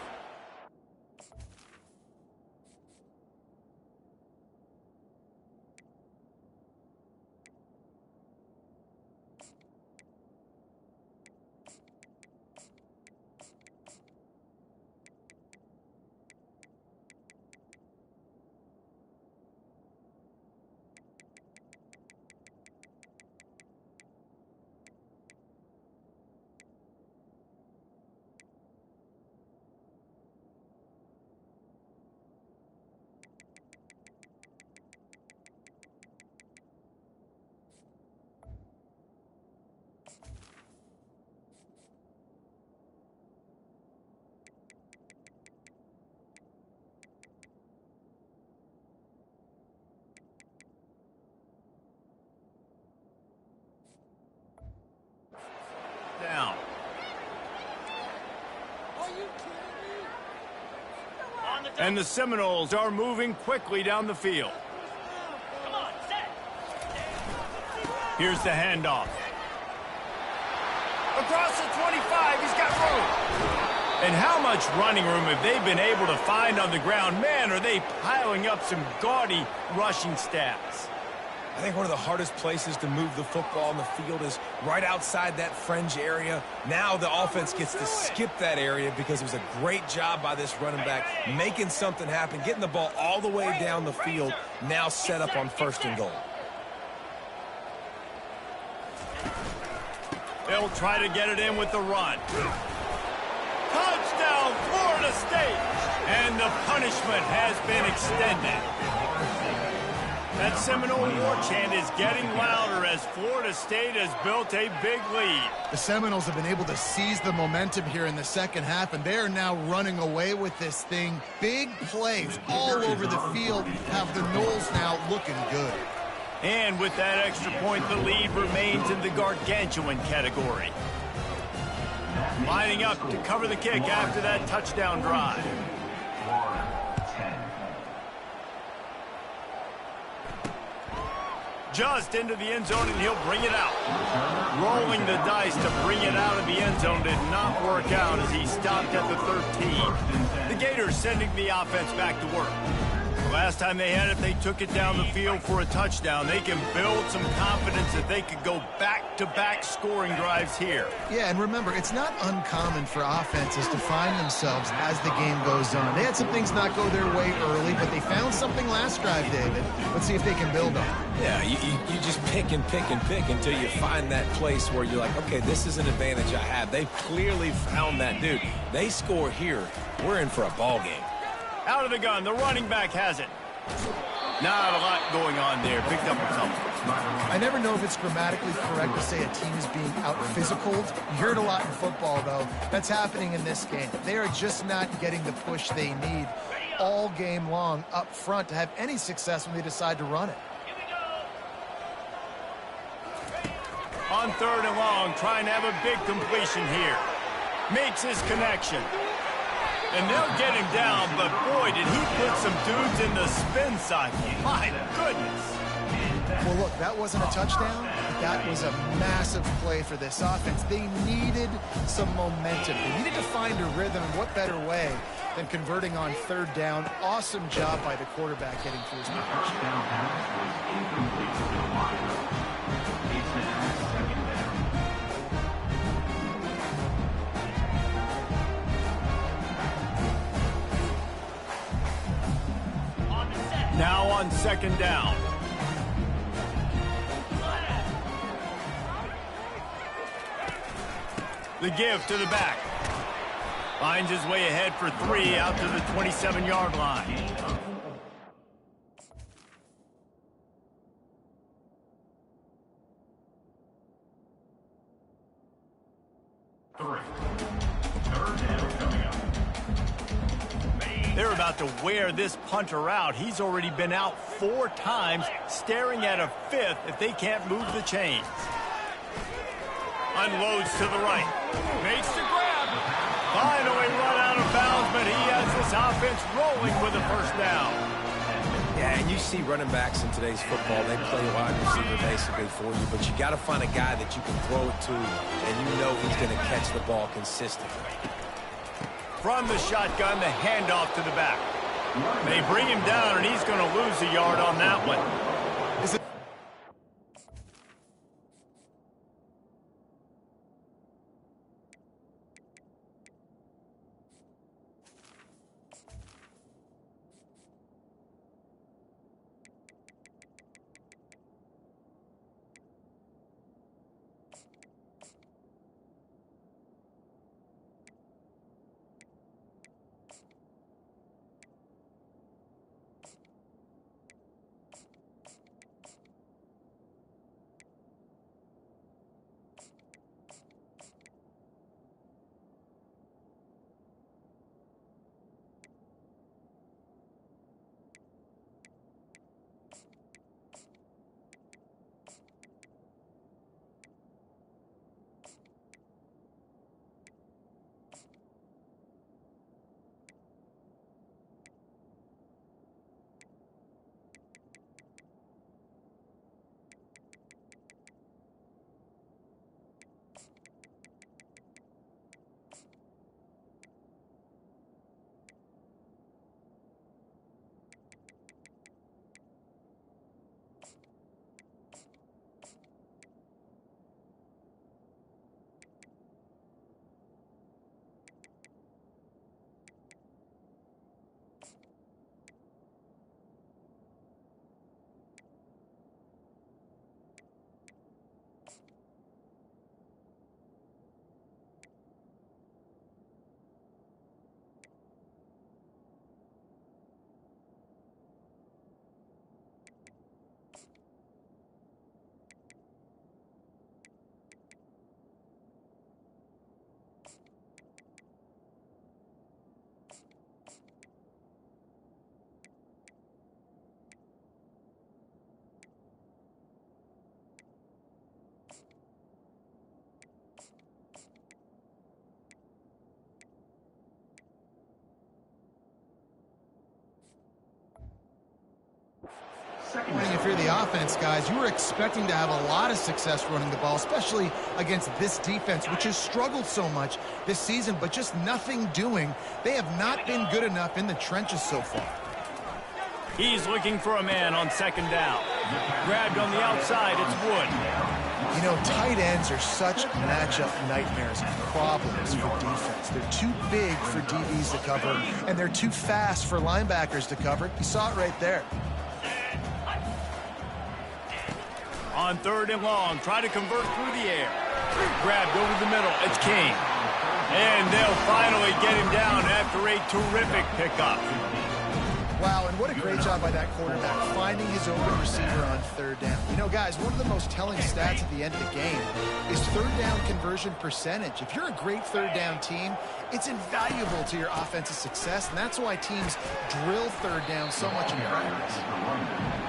Down. And the Seminoles are moving quickly down the field. Here's the handoff. Across the 25, he's got room. And how much running room have they been able to find on the ground? Man, are they piling up some gaudy rushing stats. I think one of the hardest places to move the football on the field is right outside that fringe area. Now the offense gets to skip that area because it was a great job by this running back, making something happen, getting the ball all the way down the field, now set up on 1st and goal. They'll try to get it in with the run. Touchdown, Florida State! And the punishment has been extended. That Seminole war chant is getting louder as Florida State has built a big lead. The Seminoles have been able to seize the momentum here in the second half, and they are now running away with this thing. Big plays all over the field have the Noles now looking good. And with that extra point, the lead remains in the gargantuan category. Lining up to cover the kick after that touchdown drive. Just into the end zone, and he'll bring it out. Rolling the dice to bring it out of the end zone did not work out as he stopped at the 13. The Gators sending the offense back to work. The last time they had it, they took it down the field for a touchdown. They can build some confidence that they could go back-to-back scoring drives here. Yeah, and remember, it's not uncommon for offenses to find themselves as the game goes on. They had some things not go their way early, but they found something last drive, David. Let's see if they can build on it. Yeah, you just pick and pick and pick until you find that place where you're like, okay, this is an advantage I have. They've clearly found that, dude. They score here, we're in for a ball game. Out of the gun, the running back has it. Not a lot going on there. Picked up a couple. I never know if it's grammatically correct to say a team is being out-physicaled. You hear it a lot in football, though. That's happening in this game. They are just not getting the push they need all game long up front to have any success when they decide to run it. On 3rd and long, trying to have a big completion here. Makes his connection. And they'll get him down, but boy, did he put some dudes in the spin cycle. My goodness. Well, look, that wasn't a touchdown. That was a massive play for this offense. They needed some momentum. They needed to find a rhythm, and what better way than converting on 3rd down. Awesome job by the quarterback getting through his Now on 2nd down. The give to the back. Finds his way ahead for 3 out to the 27-yard line. They're about to wear this punter out. He's already been out 4 times, staring at a 5th if they can't move the chains. Unloads to the right. Makes the grab. Finally run out of bounds, but he has this offense rolling with a 1st down. Yeah, and you see running backs in today's football, they play wide receiver basically for you, but you got to find a guy that you can throw it to, and you know he's going to catch the ball consistently. From the shotgun, the handoff to the back. They bring him down, and he's going to lose a yard on that one. if you're the offense, guys, you were expecting to have a lot of success running the ball, especially against this defense, which has struggled so much this season, but just nothing doing. They have not been good enough in the trenches so far. He's looking for a man on second down. Grabbed on the outside, it's Wood. You know, tight ends are such matchup nightmares and problems for defense. They're too big for DBs to cover, and they're too fast for linebackers to cover. You saw it right there. On third and long, try to convert through the air. Grabbed over the middle, it's King. And they'll finally get him down after a terrific pickup. Wow, and what a great job by that quarterback, finding his open receiver on third down. You know, guys, one of the most telling stats at the end of the game is third down conversion percentage. If you're a great third down team, it's invaluable to your offensive success, and that's why teams drill third down so much in practice.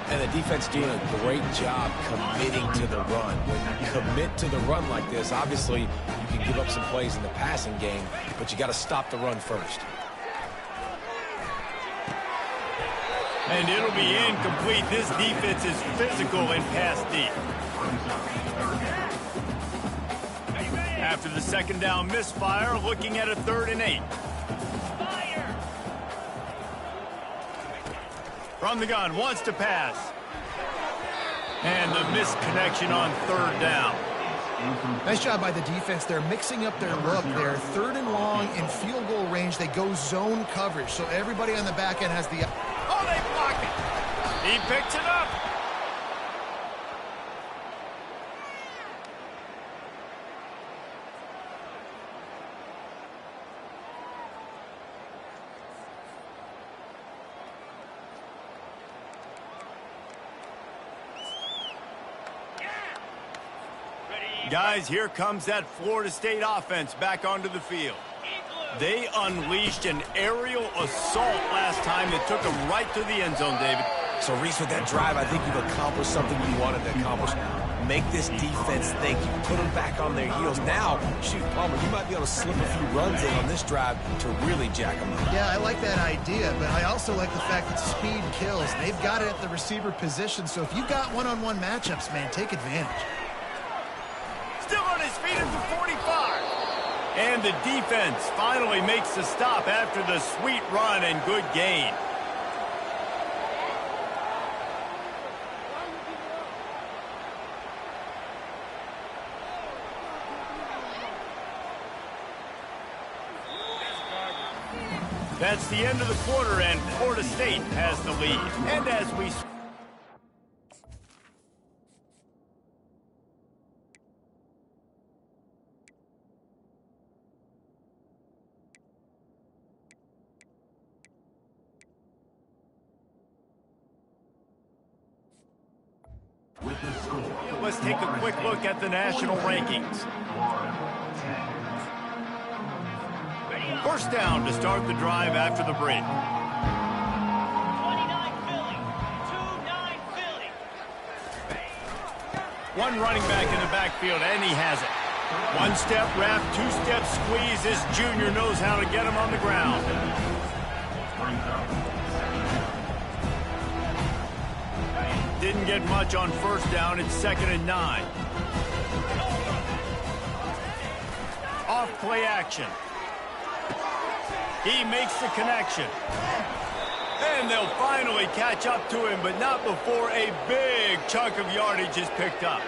And the defense doing a great job committing to the run. When you commit to the run like this, obviously you can give up some plays in the passing game, but you got to stop the run first. And it'll be incomplete. This defense is physical and pass deep. After the second down misfire, looking at a 3rd and 8. From the gun, wants to pass. And the misconnection on 3rd down. Nice job by the defense. They're mixing up their look. They're 3rd and long in field goal range. They go zone coverage, so everybody on the back end has the... Oh, they block it. He picks it up. Guys, here comes that Florida State offense back onto the field. They unleashed an aerial assault last time that took them right to the end zone, David. So, Reese, with that drive, I think you've accomplished something you wanted to accomplish. Make this defense think. You put them back on their heels. Now, shoot, Palmer, you might be able to slip a few runs in on this drive to really jack them up. Yeah, I like that idea, but I also like the fact that speed kills. They've got it at the receiver position, so if you've got one-on-one matchups, man, take advantage. Still on his feet at the 45. And the defense finally makes the stop after the sweet run and good gain. That's the end of the quarter, and Florida State has the lead. And as we... Let's take a quick look at the national rankings. First down to start the drive after the break. 29 Philly, 2-9 Philly. One running back in the backfield, and he has it. One-step wrap, two-step squeeze. This junior knows how to get him on the ground. Didn't get much on first down. It's 2nd and 9. Off play action. He makes the connection. And they'll finally catch up to him, but not before a big chunk of yardage is picked up.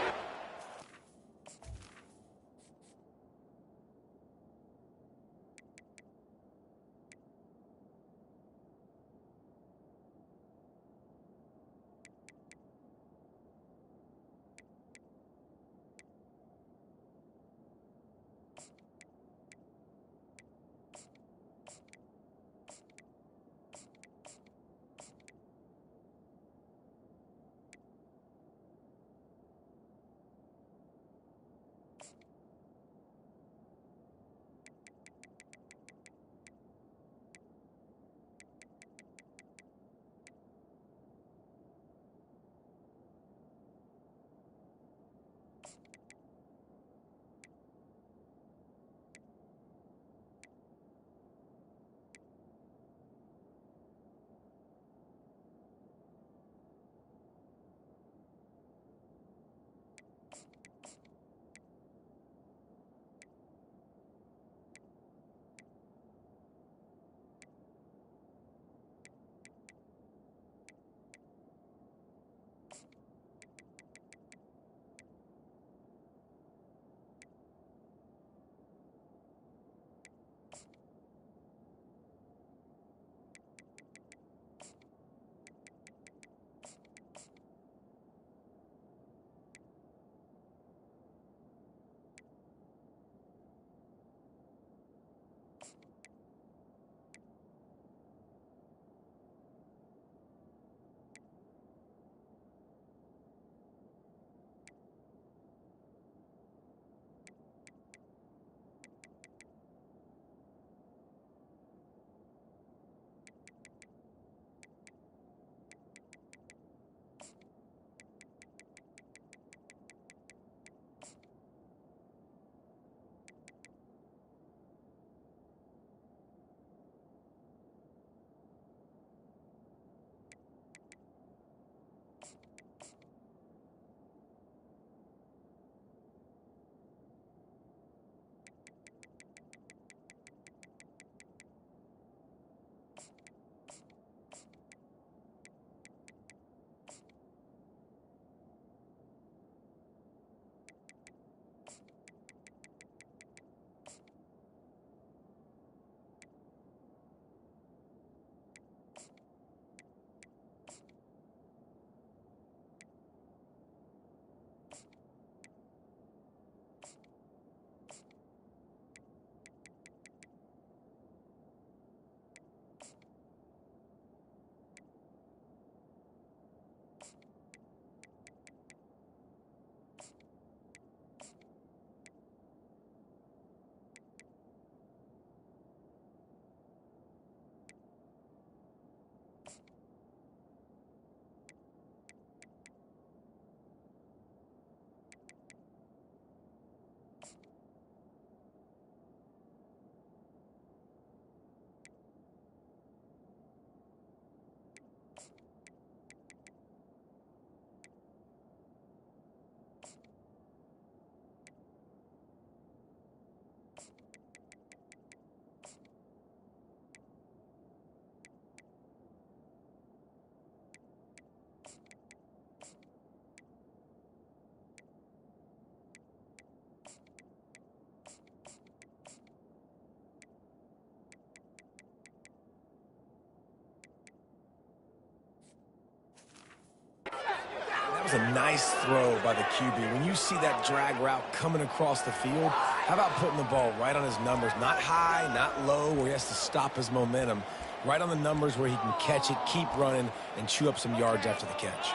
a nice throw by the QB. When you see that drag route coming across the field, how about putting the ball right on his numbers? Not high, not low, where he has to stop his momentum. Right on the numbers where he can catch it, keep running, and chew up some yards after the catch.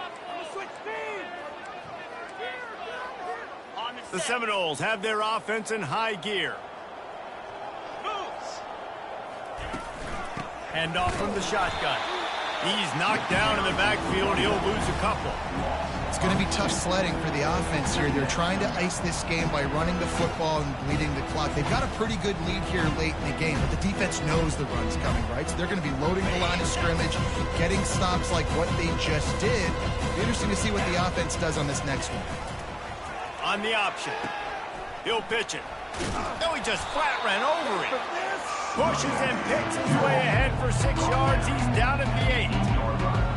The Seminoles have their offense in high gear. Hand off from the shotgun. He's knocked down in the backfield. He'll lose a couple. It's going to be tough sledding for the offense here. They're trying to ice this game by running the football and bleeding the clock. They've got a pretty good lead here late in the game, but the defense knows the run's coming, right? So they're going to be loading the line of scrimmage, getting stops like what they just did. It'll be interesting to see what the offense does on this next one. On the option. He'll pitch it. No, he just flat ran over it. Pushes and picks his way ahead for 6 yards. He's down at the 8.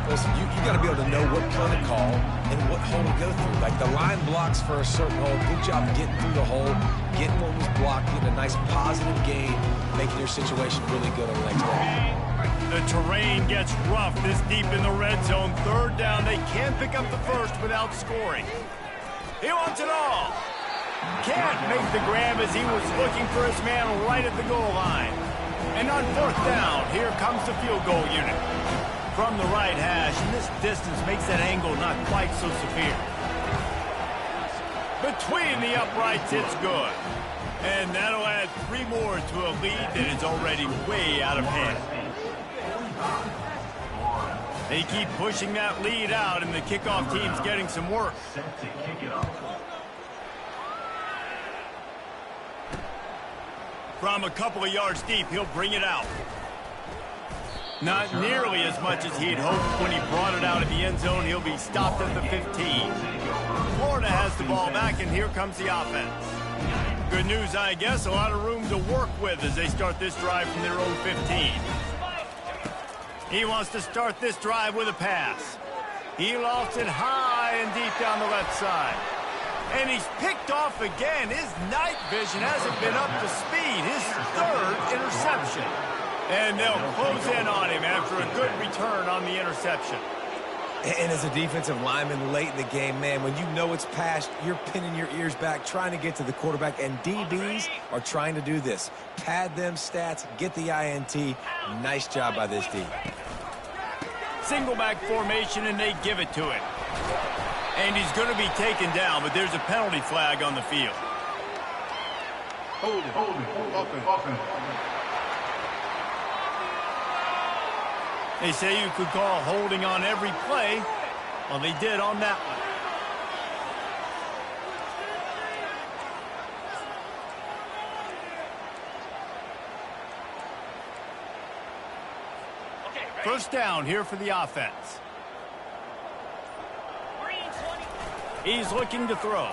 Listen, you got to be able to know what kind of call and what hole to go through. Like the line blocks for a certain hole. Good job getting through the hole, getting what was blocked, getting a nice positive gain, making your situation really good on the next play. The terrain gets rough this deep in the red zone. 3rd down. They can't pick up the first without scoring. He wants it all. Can't make the grab as he was looking for his man right at the goal line. And on 4th down, here comes the field goal unit. From the right hash, and this distance makes that angle not quite so severe. Between the uprights, it's good. And that'll add 3 more to a lead that is already way out of hand. They keep pushing that lead out, and the kickoff team's getting some work. Set to kick it off. From a couple of yards deep, he'll bring it out. Not nearly as much as he'd hoped when he brought it out of the end zone. He'll be stopped at the 15. Florida has the ball back, and here comes the offense. Good news, I guess, a lot of room to work with as they start this drive from their own 15. He wants to start this drive with a pass. He lost it high and deep down the left side. And he's picked off again. His night vision hasn't been up to speed. His 3rd interception. And they'll close in on him after a good return on the interception. And as a defensive lineman late in the game, man, when you know it's past, you're pinning your ears back, trying to get to the quarterback. And DBs are trying to do this. Pad them stats, get the INT. Nice job by this D. Single back formation, and they give it to him. And he's going to be taken down, but there's a penalty flag on the field. Hold it. They say you could call holding on every play. Well, they did on that one. First down here for the offense. He's looking to throw.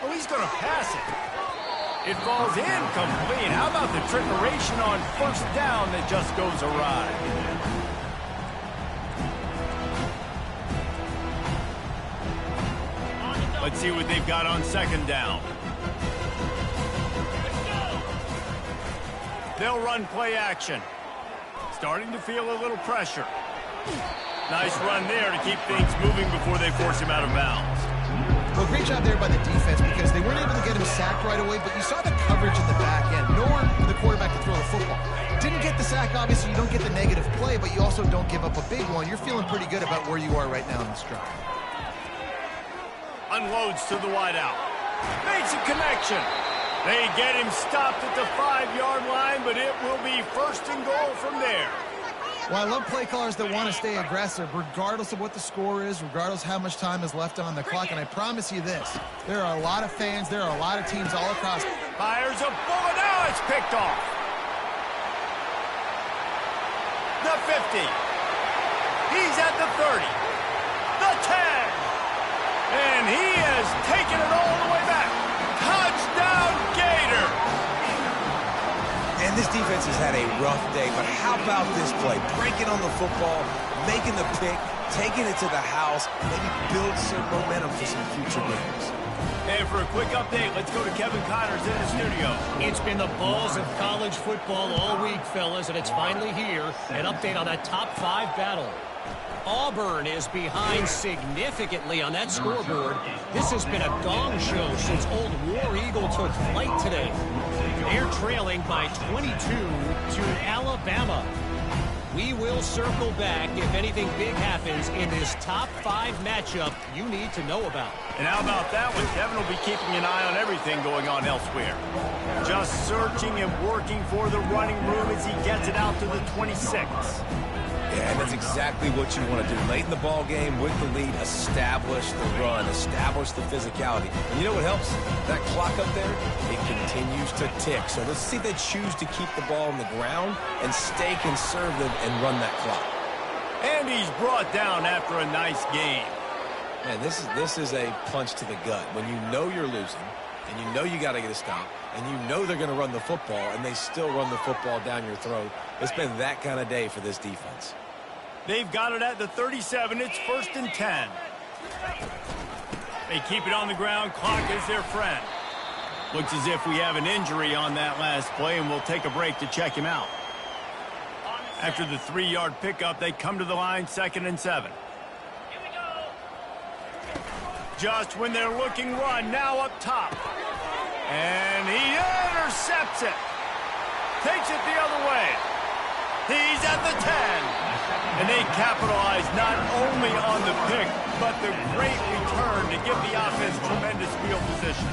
Oh, he's going to pass it. It falls incomplete. How about the trickeration on 1st down that just goes awry? Let's see what they've got on 2nd down. They'll run play action. Starting to feel a little pressure. Nice run there to keep things moving before they force him out of bounds. Well, great job there by the defense because they weren't able to get him sacked right away, but you saw the coverage in the back end. Nowhere for the quarterback to throw the football. Didn't get the sack, obviously. You don't get the negative play, but you also don't give up a big one. You're feeling pretty good about where you are right now in this drive. Unloads to the wideout. Makes a connection. They get him stopped at the 5-yard line, but it will be 1st and goal from there. Well, I love play callers that want to stay aggressive, regardless of what the score is, regardless how much time is left on the clock. And I promise you this, there are a lot of fans, there are a lot of teams all across. Fires a bullet. Now it's picked off. The 50. He's at the 30. The 10. And he has taken it all the way back. Touchdown, Gator. And this defense has had a rough day, but how about this play? Breaking on the football, making the pick, taking it to the house, maybe build some momentum for some future games. And for a quick update, let's go to Kevin Connors in the studio. It's been the balls of college football all week, fellas, and it's finally here. An update on that top 5 battle. Auburn is behind significantly on that scoreboard. This has been a gong show since old War Eagle took flight today. They're trailing by 22 to Alabama. We will circle back if anything big happens in this top 5 matchup you need to know about. And how about that one? Kevin will be keeping an eye on everything going on elsewhere. Just searching and working for the running room as he gets it out to the 26. Yeah, and that's exactly what you want to do. Late in the ball game with the lead, establish the run, establish the physicality. And you know what helps? That clock up there, it continues to tick. So let's see if they choose to keep the ball on the ground and stay conservative and run that clock. And he's brought down after a nice game. Man, this is a punch to the gut. When you know you're losing, and you know you got to get a stop, and you know they're going to run the football, and they still run the football down your throat. It's been that kind of day for this defense. They've got it at the 37. It's 1st and 10. They keep it on the ground. Clock is their friend. Looks as if we have an injury on that last play, and we'll take a break to check him out. After the 3-yard pickup, they come to the line, 2nd and 7. Just when they're looking run, now up top. And he intercepts it. Takes it the other way. He's at the 10. And they capitalize not only on the pick, but the great return to give the offense tremendous field position.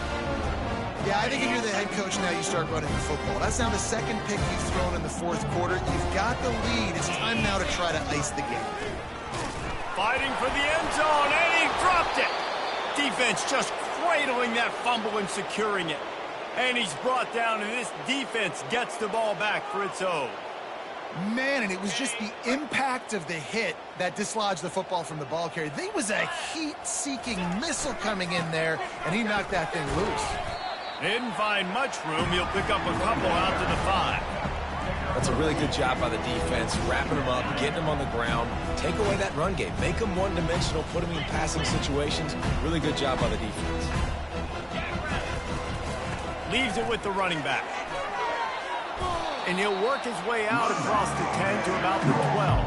Yeah, I think if you're the head coach now, you start running the football. That's now the 2nd pick you've thrown in the 4th quarter. You've got the lead. It's time now to try to ice the game. Fighting for the end zone, and he dropped it. Defense just cradling that fumble and securing it. And he's brought down, and this defense gets the ball back for its own. Man, and it was just the impact of the hit that dislodged the football from the ball carrier. There was a heat-seeking missile coming in there, and he knocked that thing loose. Didn't find much room. He'll pick up a couple out to the 5. That's a really good job by the defense, wrapping them up, getting them on the ground, take away that run game, make them one-dimensional, put them in passing situations. Really good job by the defense. Leaves it with the running back. And he'll work his way out across the 10 to about the 12.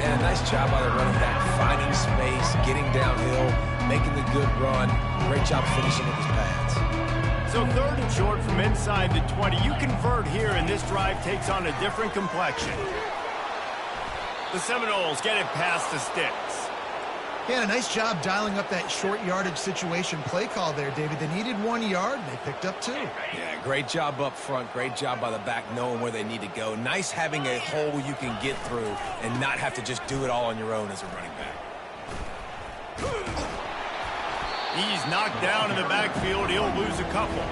And nice job by the running back, finding space, getting downhill, making the good run. Great job finishing with his pads. So 3rd and short from inside the 20. You convert here, and this drive takes on a different complexion. The Seminoles get it past the sticks. Yeah, a nice job dialing up that short yardage situation play call there, David. They needed 1 yard, and they picked up 2. Yeah, great job up front. Great job by the back knowing where they need to go. Nice having a hole you can get through and not have to just do it all on your own as a running back. He's knocked down in the backfield. He'll lose a couple.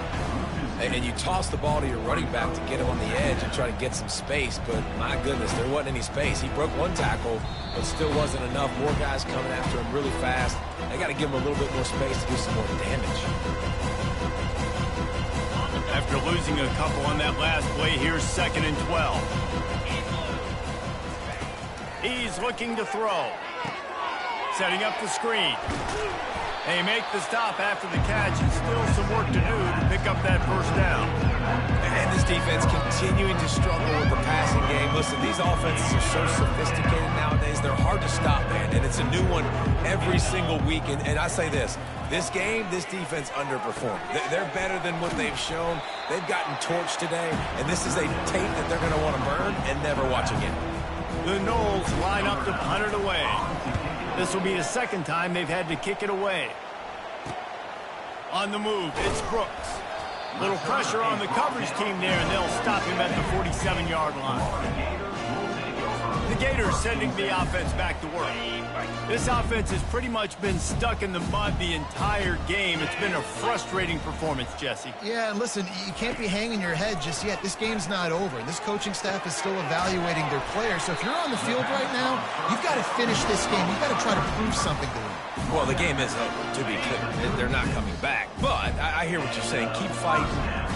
And you toss the ball to your running back to get him on the edge and try to get some space, but my goodness, there wasn't any space. He broke 1 tackle, but still wasn't enough. More guys coming after him really fast. They got to give him a little bit more space to do some more damage. After losing a couple on that last play, here's 2nd and 12. He's looking to throw. Setting up the screen. They make the stop after the catch, and still some work to do to pick up that 1st down. And this defense continuing to struggle with the passing game. Listen, these offenses are so sophisticated nowadays. They're hard to stop, man, and it's a new one every single week. And I say this game, this defense underperformed. They're better than what they've shown. They've gotten torched today, and this is a tape that they're going to want to burn and never watch again. The Noles line up to punt it away. This will be the 2nd time they've had to kick it away. On the move, it's Brooks. Little pressure on the coverage team there, and they'll stop him at the 47-yard line. The Gators sending the offense back to work. This offense has pretty much been stuck in the mud the entire game. It's been a frustrating performance, Jesse. Yeah, and listen, you can't be hanging your head just yet. This game's not over. This coaching staff is still evaluating their players. So if you're on the field right now, you've got to finish this game. You've got to try to prove something to them. Well, the game is over, to be clear. They're not coming back. But I hear what you're saying. Keep fighting.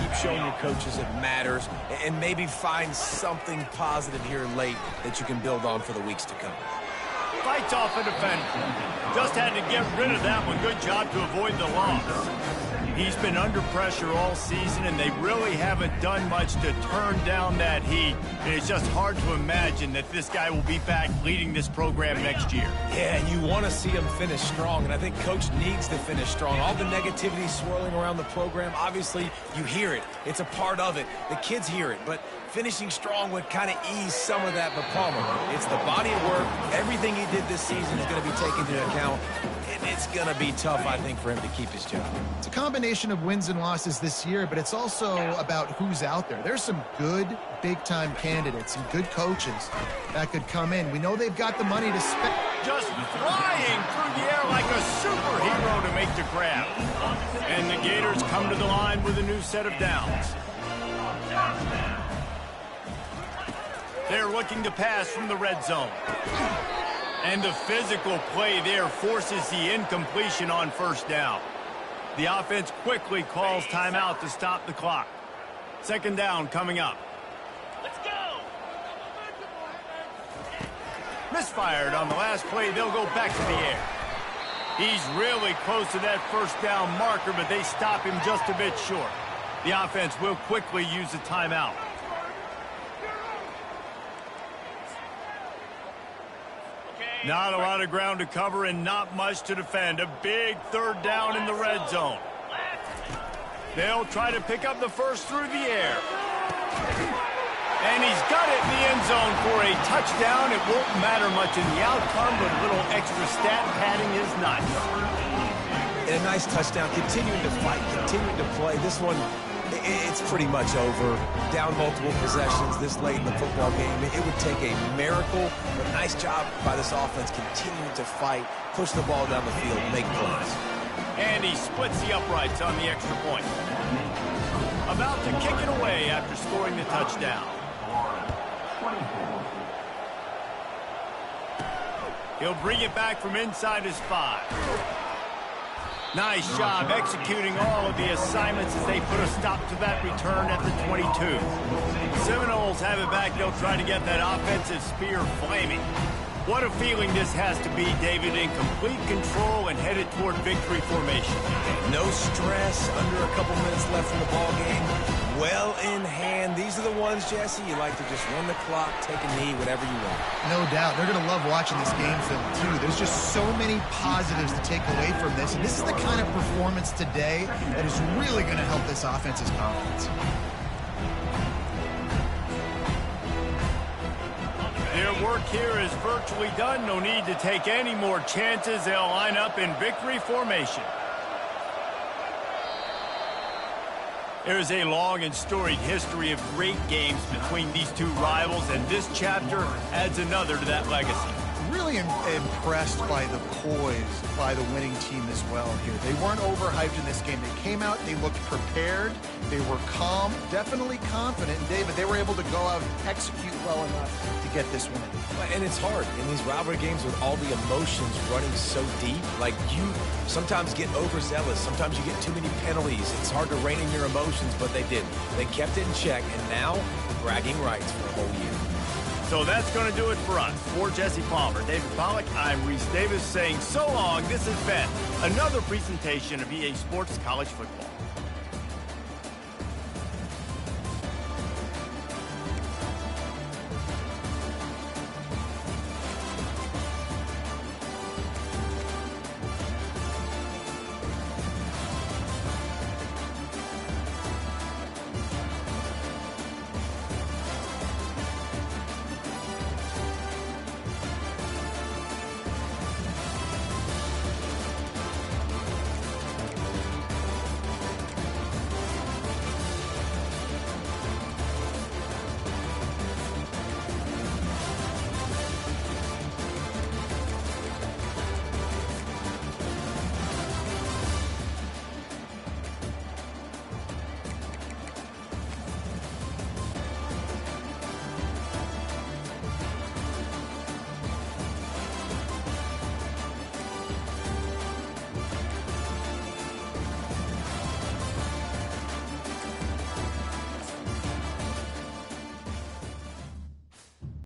Keep showing your coaches it matters. And maybe find something positive here late that you can build on for the weeks to come. Fights off a defender. Just had to get rid of that one. Good job to avoid the loss. He's been under pressure all season, and they really haven't done much to turn down that heat. And it's just hard to imagine that this guy will be back leading this program next year. Yeah, and you want to see him finish strong, and I think Coach needs to finish strong. All the negativity swirling around the program, obviously, you hear it. It's a part of it. The kids hear it, but finishing strong would kind of ease some of that. But Palmer, it's the body of work. Everything he did this season is going to be taken into account, and it's going to be tough, I think, for him to keep his job. It's a combination of wins and losses this year, but it's also about who's out there. There's some good big-time candidates and good coaches that could come in. We know they've got the money to spend. Just flying through the air like a superhero to make the grab. And the Gators come to the line with a new set of downs. They're looking to pass from the red zone. And the physical play there forces the incompletion on first down. The offense quickly calls timeout to stop the clock. Second down coming up. Let's go! Misfired on the last play. They'll go back to the air. He's really close to that first down marker, but they stop him just a bit short. The offense will quickly use a timeout. Not a lot of ground to cover and not much to defend. A big third down in the red zone. They'll try to pick up the first through the air. And he's got it in the end zone for a touchdown. It won't matter much in the outcome, but a little extra stat padding is nice. And a nice touchdown, continuing to fight, continuing to play. This one, it's pretty much over. Down multiple possessions this late in the football game. It would take a miracle, but nice job by this offense continuing to fight, push the ball down the field, make plays. And he splits the uprights on the extra point. About to kick it away after scoring the touchdown. He'll bring it back from inside his 5. Nice job executing all of the assignments as they put a stop to that return at the 22. Seminoles have it back. They'll try to get that offensive spear flaming. What a feeling this has to be, David, in complete control and headed toward victory formation. No stress, under a couple minutes left in the ball game. Well in hand. These are the ones, Jesse, you like to just run the clock, take a knee, whatever you want. No doubt. They're going to love watching this game film, too. There's just so many positives to take away from this. And this is the kind of performance today that is really going to help this offense's confidence. Their work here is virtually done. No need to take any more chances. They'll line up in victory formation. There's a long and storied history of great games between these two rivals, and this chapter adds another to that legacy. Really impressed by the poise by the winning team as well here. They weren't overhyped in this game. They came out, they looked prepared, they were calm, definitely confident. And David, they were able to go out and execute well enough to get this win. And it's hard in these rivalry games with all the emotions running so deep. Like, you sometimes get overzealous. Sometimes you get too many penalties. It's hard to rein in your emotions, but they didn't. They kept it in check, and now bragging rights for a whole year. So that's going to do it for us. For Jesse Palmer, David Pollack, I'm Reese Davis saying so long. This has been another presentation of EA Sports College Football.